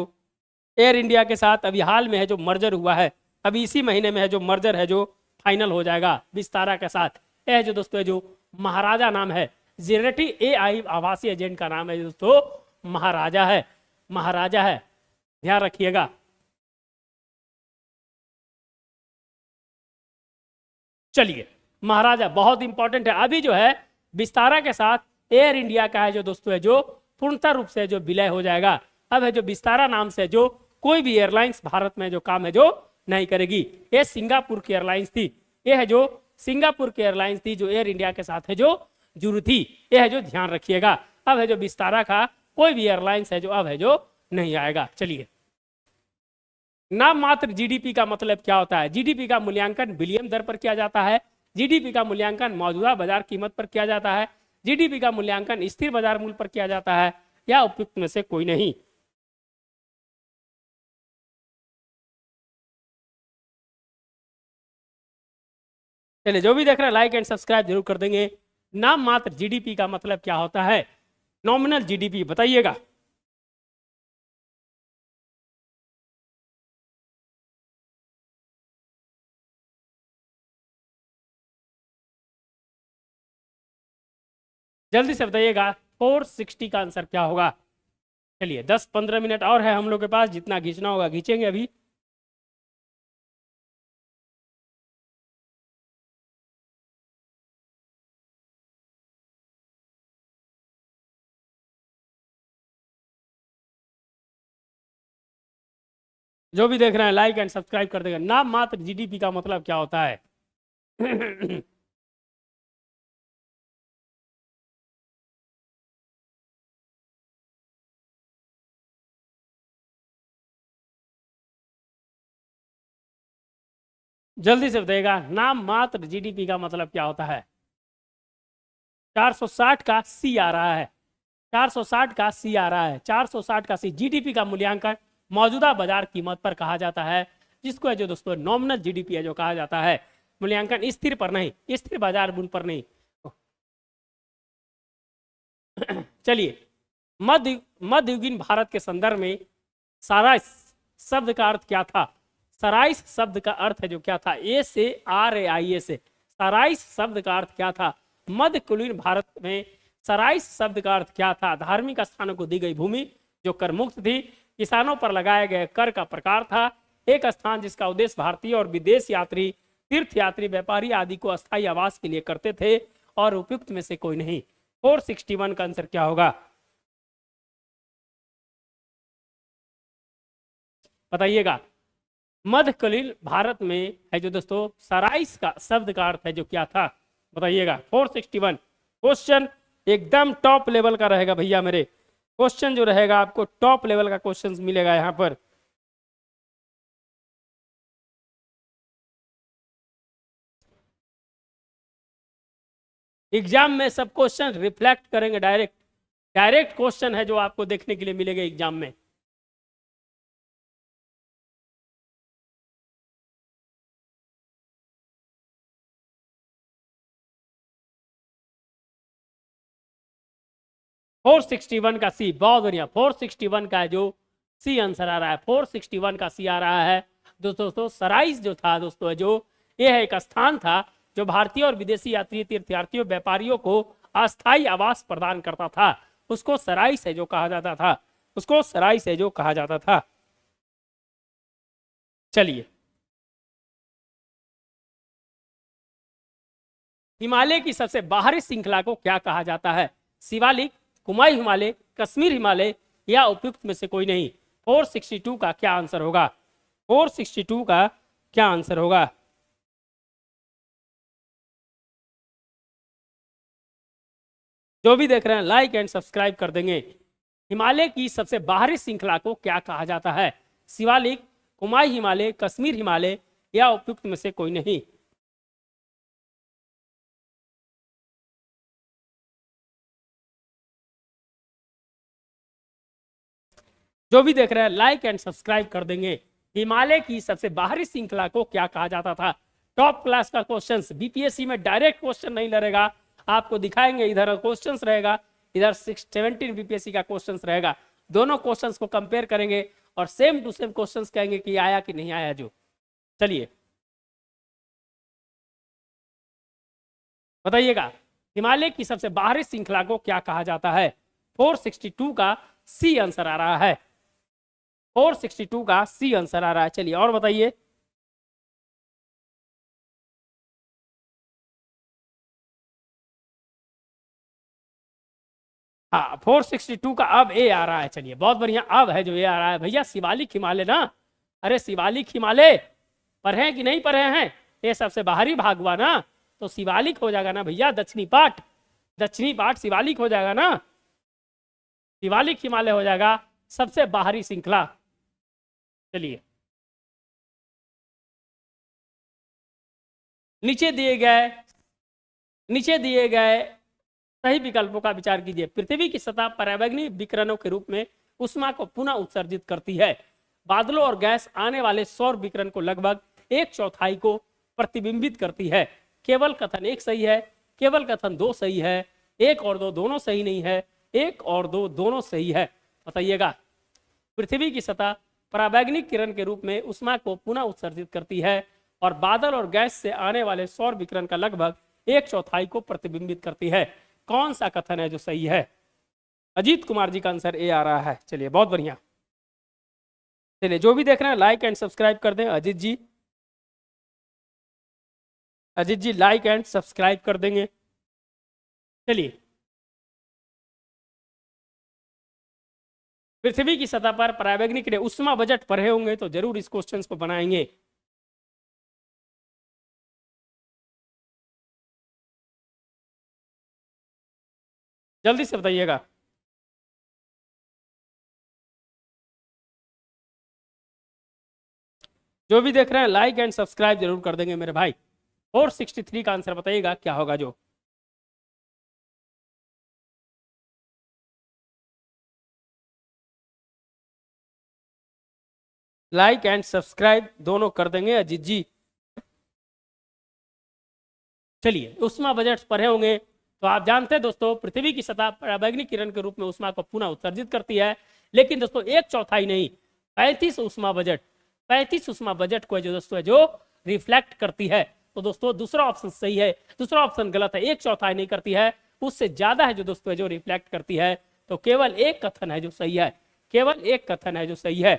एयर इंडिया के साथ अभी हाल में है जो मर्जर हुआ है। अभी इसी महीने में है जो मर्जर है जो फाइनल हो जाएगा विस्तारा के साथ। यह जो दोस्तों जो महाराजा नाम है, जेनेटिव एआई आभासी एजेंट का नाम है दोस्तों महाराजा है, महाराजा है, ध्यान रखिएगा। चलिए महाराजा बहुत इंपॉर्टेंट है। अभी जो है विस्तारा के साथ एयर इंडिया का है जो दोस्तों है जो पूर्णतः रूप से जो विलय हो जाएगा। अब है जो विस्तारा नाम से जो कोई भी एयरलाइंस भारत में जो काम है जो नहीं करेगी। ये सिंगापुर की एयरलाइंस थी, ये है जो सिंगापुर की एयरलाइंस थी जो एयर इंडिया के साथ है जो जुड़ी थी, ये है जो ध्यान रखिएगा। अब है जो विस्तारा का कोई भी एयरलाइंस है जो अब है जो नहीं आएगा। चलिए नाम मात्र जीडीपी का मतलब क्या होता है? जीडीपी का मूल्यांकन विलियम दर पर किया जाता है, जीडीपी का मूल्यांकन मौजूदा बाजार कीमत पर किया जाता है, जीडीपी का मूल्यांकन स्थिर बाजार मूल्य पर किया जाता है, या उपयुक्त में से कोई नहीं। चलिए जो भी देख रहे हैं लाइक एंड सब्सक्राइब जरूर कर देंगे। नाम मात्र जीडीपी का मतलब क्या होता है? नॉमिनल जीडीपी बताइएगा। जल्दी से बताइएगा 460 का आंसर क्या होगा। चलिए 10-15 मिनट और है हम लोग के पास, जितना खींचना होगा खींचेंगे अभी। जो भी देख रहे हैं लाइक एंड सब्सक्राइब कर देगा। नाम मात्र जीडीपी का मतलब क्या होता है? जल्दी से बताइएगा नाम मात्र जीडीपी का मतलब क्या होता है? 460 का सी आ रहा है, 460 का सी आ रहा है, 460 का सी। जीडीपी का मूल्यांकन मौजूदा बाजार कीमत पर कहा जाता है, जिसको है जो दोस्तों नॉमिनल जीडीपी है जो कहा जाता है। मूल्यांकन स्थिर पर नहीं, स्थिर बाजार मूल्य पर नहीं। चलिए मध्ययुगीन भारत के संदर्भ में सारांश शब्द का अर्थ क्या था? सारांश शब्द का अर्थ है जो क्या था? ए से RAI से सारांश शब्द का अर्थ क्या था? मध्यकालीन भारत में सारांश शब्द का अर्थ क्या था? धार्मिक स्थानों को दी गई भूमि जो कर मुक्त थी, किसानों पर लगाए गए कर का प्रकार था, एक स्थान जिसका उद्देश्य भारतीय और विदेश यात्री, तीर्थ यात्री, व्यापारी आदि को अस्थायी आवास के लिए करते थे, और उपयुक्त में से कोई नहीं। 461 का आंसर क्या होगा बताइएगा। मध्यकालीन भारत में है जो दोस्तों सारांश का शब्द का अर्थ है जो क्या था बताइएगा। 461 क्वेश्चन एकदम टॉप लेवल का रहेगा भैया मेरे। क्वेश्चन जो रहेगा आपको टॉप लेवल का क्वेश्चन मिलेगा यहाँ पर। एग्जाम में सब क्वेश्चन रिफ्लेक्ट करेंगे, डायरेक्ट डायरेक्ट क्वेश्चन है जो आपको देखने के लिए मिलेगा एग्जाम में। फोर 461 का सी, बहुत बढ़िया। 461 का जो सी आंसर आ रहा है, 461 का सी आ रहा है दोस्तों। सराइस जो था दोस्तों जो ये है एक स्थान था जो भारतीय और विदेशी यात्री, तीर्थयात्रियों, व्यापारियों को अस्थायी आवास प्रदान करता था, उसको सराइस है जो कहा जाता था, उसको सराइस है जो कहा जाता था। चलिए हिमालय की सबसे बाहरी श्रृंखला को क्या कहा जाता है? शिवालिक, कुमाई हिमालय, कश्मीर हिमालय, या उपयुक्त में से कोई नहीं। 462 का क्या आंसर होगा? 462 का क्या आंसर होगा? जो भी देख रहे हैं लाइक एंड सब्सक्राइब कर देंगे। हिमालय की सबसे बाहरी श्रृंखला को क्या कहा जाता है? शिवालिक, कुमाई हिमालय, कश्मीर हिमालय, या उपयुक्त में से कोई नहीं। जो भी देख रहे हैं लाइक एंड सब्सक्राइब कर देंगे। हिमालय की सबसे बाहरी श्रृंखला को क्या कहा जाता था? टॉप क्लास का क्वेश्चन, बीपीएससी में डायरेक्ट क्वेश्चन नहीं लड़ेगा, आपको दिखाएंगे। इधर क्वेश्चन रहेगा, इधर 617 बीपीएससी का क्वेश्चन रहेगा। दोनों क्वेश्चंस को कंपेयर करेंगे और सेम टू सेम क्वेश्चंस कहेंगे कि आया कि नहीं आया जो। चलिए बताइएगा। हिमालय की सबसे बाहरी श्रृंखला को क्या कहा जाता है? 462 का सी आंसर आ रहा है। 462 का सी आंसर आ रहा है। चलिए और बताइए। हाँ 462 का अब ए आ रहा है। चलिए बहुत बढ़िया, अब है जो ए आ रहा है भैया, शिवालिक हिमालय ना। अरे शिवालिक हिमालय पढ़े कि नहीं पढ़े हैं? ये सबसे बाहरी भाग हुआ ना, तो शिवालिक हो जाएगा ना भैया, दक्षिणी पाट। दक्षिणी पाट शिवालिक हो जाएगा ना, शिवालिक हिमालय हो जाएगा सबसे बाहरी श्रृंखला। चलिए नीचे दिए गए सही विकल्पों का विचार कीजिए। पृथ्वी की सतह पराबैंगनी विकिरणों के रूप में उष्मा को पुनः उत्सर्जित करती है। बादलों और गैस आने वाले सौर विकिरण को लगभग 1/4 को प्रतिबिंबित करती है। केवल कथन एक सही है, केवल कथन दो सही है, एक और दो दोनों सही नहीं है, एक और दो दोनों सही है। बताइएगा। पृथ्वी की सतह पराबैंगनी किरण के रूप में उष्मा को पुनः उत्सर्जित करती है और बादल और गैस से आने वाले सौर विकिरण का लगभग 1/4 को प्रतिबिंबित करती है। कौन सा कथन है जो सही है? अजीत कुमार जी का आंसर ए आ रहा है। चलिए बहुत बढ़िया। चलिए जो भी देख रहे हैं लाइक एंड सब्सक्राइब कर दें। अजीत जी लाइक एंड सब्सक्राइब कर देंगे। चलिए पृथ्वी की सतह पर पराबैंगनी किरण उष्मा बजट पढ़े होंगे तो जरूर इस क्वेश्चन को बनाएंगे। जल्दी से बताइएगा। जो भी देख रहे हैं लाइक एंड सब्सक्राइब जरूर कर देंगे मेरे भाई। 463 का आंसर बताइएगा क्या होगा जो। लाइक एंड सब्सक्राइब दोनों कर देंगे अजीत जी। चलिए उष्मा बजट पढ़े होंगे तो आप जानते हैं दोस्तों, पृथ्वी की सतह पराबैंगनी किरण के रूप में उष्मा को पुनः उत्सर्जित करती है। लेकिन दोस्तों 1/4 नहीं, 35 उष्मा बजट, 35 उष्मा बजट को जो दोस्तों है जो रिफ्लेक्ट करती है। तो दोस्तों दूसरा ऑप्शन सही है, दूसरा ऑप्शन गलत है। 1/4 नहीं करती है, उससे ज्यादा है जो दोस्तों है जो रिफ्लेक्ट करती है। तो केवल एक कथन है जो सही है, केवल एक कथन है जो सही है।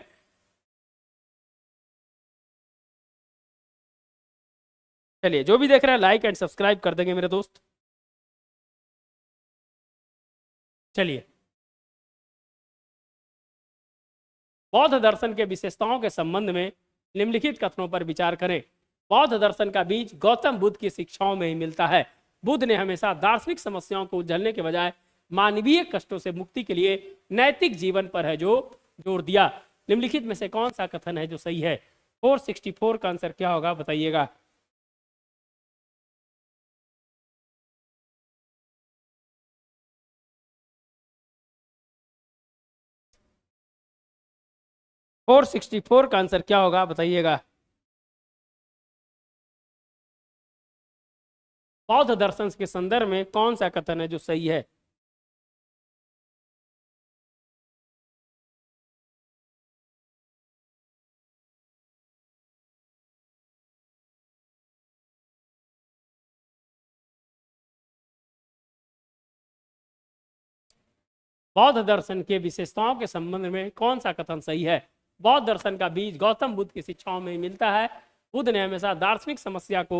चलिए जो भी देख रहे हैं लाइक एंड सब्सक्राइब कर देंगे मेरे दोस्त। चलिए बौद्ध दर्शन के विशेषताओं के संबंध में निम्नलिखित कथनों पर विचार करें। बौद्ध दर्शन का बीज गौतम बुद्ध की शिक्षाओं में ही मिलता है। बुद्ध ने हमेशा दार्शनिक समस्याओं को उलझने के बजाय मानवीय कष्टों से मुक्ति के लिए नैतिक जीवन पर है जो जोर दिया। निम्नलिखित में से कौन सा कथन है जो सही है? 464 का आंसर क्या होगा बताइएगा। फोर 464 का आंसर क्या होगा बताइएगा। बौद्ध दर्शन के संदर्भ में कौन सा कथन है जो सही है? बौद्ध दर्शन के विशेषताओं के संबंध में कौन सा कथन सही है? बौद्ध दर्शन का बीज गौतम बुद्ध की शिक्षाओं में मिलता है। बुद्ध ने हमेशा दार्शनिक समस्या को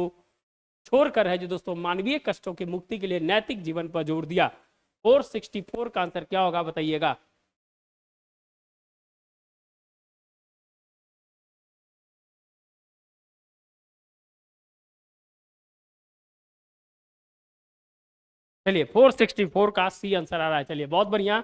छोड़कर है जो दोस्तों मानवीय कष्टों की मुक्ति के लिए नैतिक जीवन पर जोर दिया। 464 का आंसर क्या होगा बताइएगा। चलिए 464 का सी आंसर आ रहा है। चलिए बहुत बढ़िया,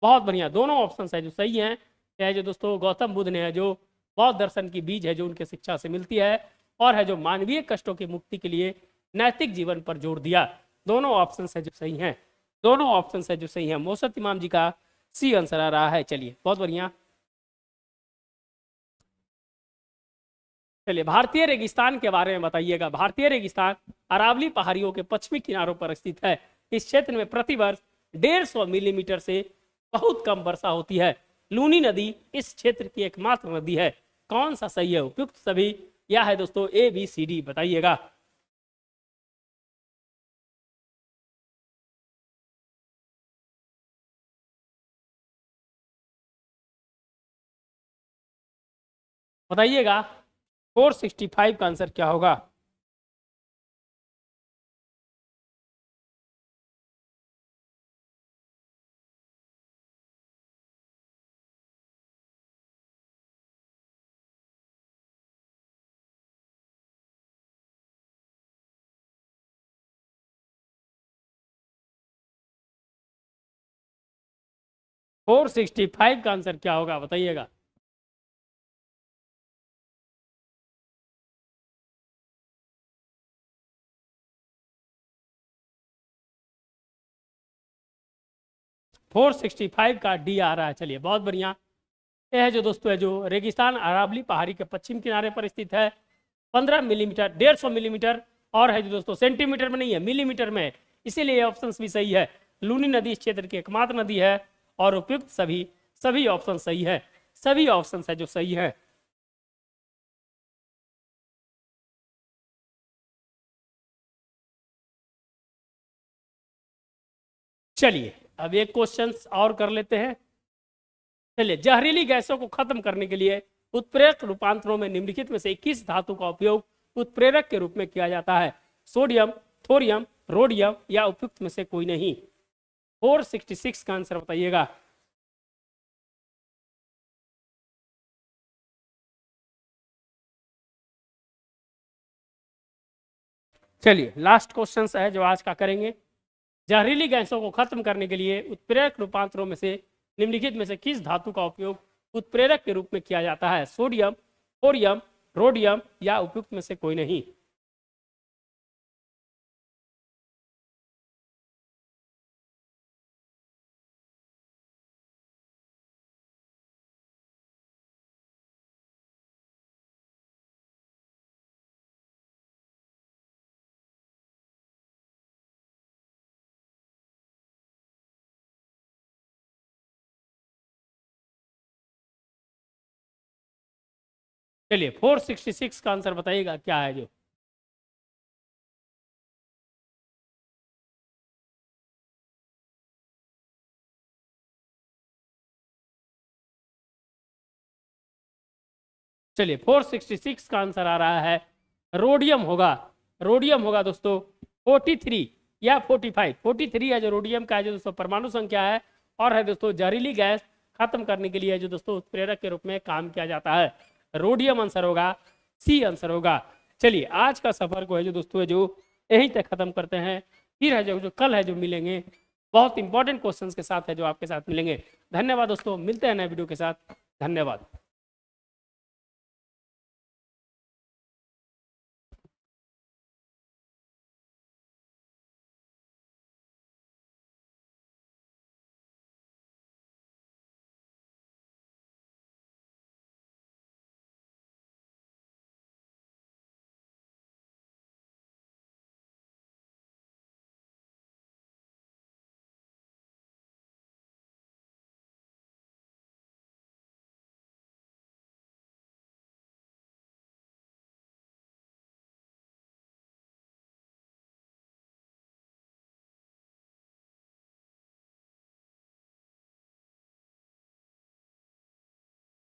बहुत बढ़िया। दोनों ऑप्शन है जो सही हैं। है जो दोस्तों गौतम बुद्ध ने है जो बौद्ध दर्शन की बीज है जो उनके शिक्षा से मिलती है और है जो मानवीय कष्टों की मुक्ति के लिए नैतिक जीवन पर जोर दिया। दोनों ऑप्शन है जो सही हैं, दोनों ऑप्शन है जो सही हैं। मौसत इमाम जी का सी आंसर आ रहा है। चलिए बहुत बढ़िया। चलिए भारतीय रेगिस्तान के बारे में बताइएगा। भारतीय रेगिस्तान अरावली पहाड़ियों के पश्चिमी किनारों पर स्थित है। इस क्षेत्र में प्रतिवर्ष 150 मिलीमीटर से बहुत कम वर्षा होती है। लूनी नदी इस क्षेत्र की एकमात्र नदी है। कौन सा सही है? उपयुक्त सभी या है दोस्तों ABCD बताइएगा। बताइएगा 465 का आंसर क्या होगा। फोर सिक्सटी फाइव का आंसर क्या होगा बताइएगा। फोर सिक्सटी फाइव का डी आ रहा है। चलिए बहुत बढ़िया। यह है जो दोस्तों है जो रेगिस्तान अरावली पहाड़ी के पश्चिम किनारे पर स्थित है। 15 मिलीमीटर 150 मिलीमीटर और है जो दोस्तों सेंटीमीटर में नहीं है, मिलीमीटर में है। इसीलिए ऑप्शन भी सही है। लूनी नदी इस क्षेत्र की एकमात्र नदी है और उपयुक्त सभी सभी ऑप्शन सही है। सभी ऑप्शन है जो सही है। चलिए अब एक क्वेश्चन और कर लेते हैं। चलिए जहरीली गैसों को खत्म करने के लिए उत्प्रेरक रूपांतरों में निम्नलिखित में से किस धातु का उपयोग उत्प्रेरक के रूप में किया जाता है। सोडियम, थोरियम, रोडियम या उपयुक्त में से कोई नहीं। 466 का आंसर बताइएगा। चलिए लास्ट क्वेश्चन है जो आज का करेंगे। जहरीली गैसों को खत्म करने के लिए उत्प्रेरक रूपांतरों में से निम्नलिखित में से किस धातु का उपयोग उत्प्रेरक के रूप में किया जाता है। सोडियम, थोरियम, रोडियम या उपयुक्त में से कोई नहीं। चलिए 466 का आंसर बताइएगा क्या है जो। चलिए 466 का आंसर आ रहा है रोडियम होगा। रोडियम होगा दोस्तों। 43 या 45, 43 है जो रोडियम का है जो दोस्तों परमाणु संख्या है और है दोस्तों जहरीली गैस खत्म करने के लिए जो दोस्तों उत्प्रेरक के रूप में काम किया जाता है। रोडियम आंसर होगा, सी आंसर होगा। चलिए आज का सफर को है जो दोस्तों है जो यहीं तक खत्म करते हैं। फिर है जो कल है जो मिलेंगे बहुत इंपॉर्टेंट क्वेश्चंस के साथ है जो आपके साथ मिलेंगे। धन्यवाद दोस्तों, मिलते हैं नए वीडियो के साथ। धन्यवाद।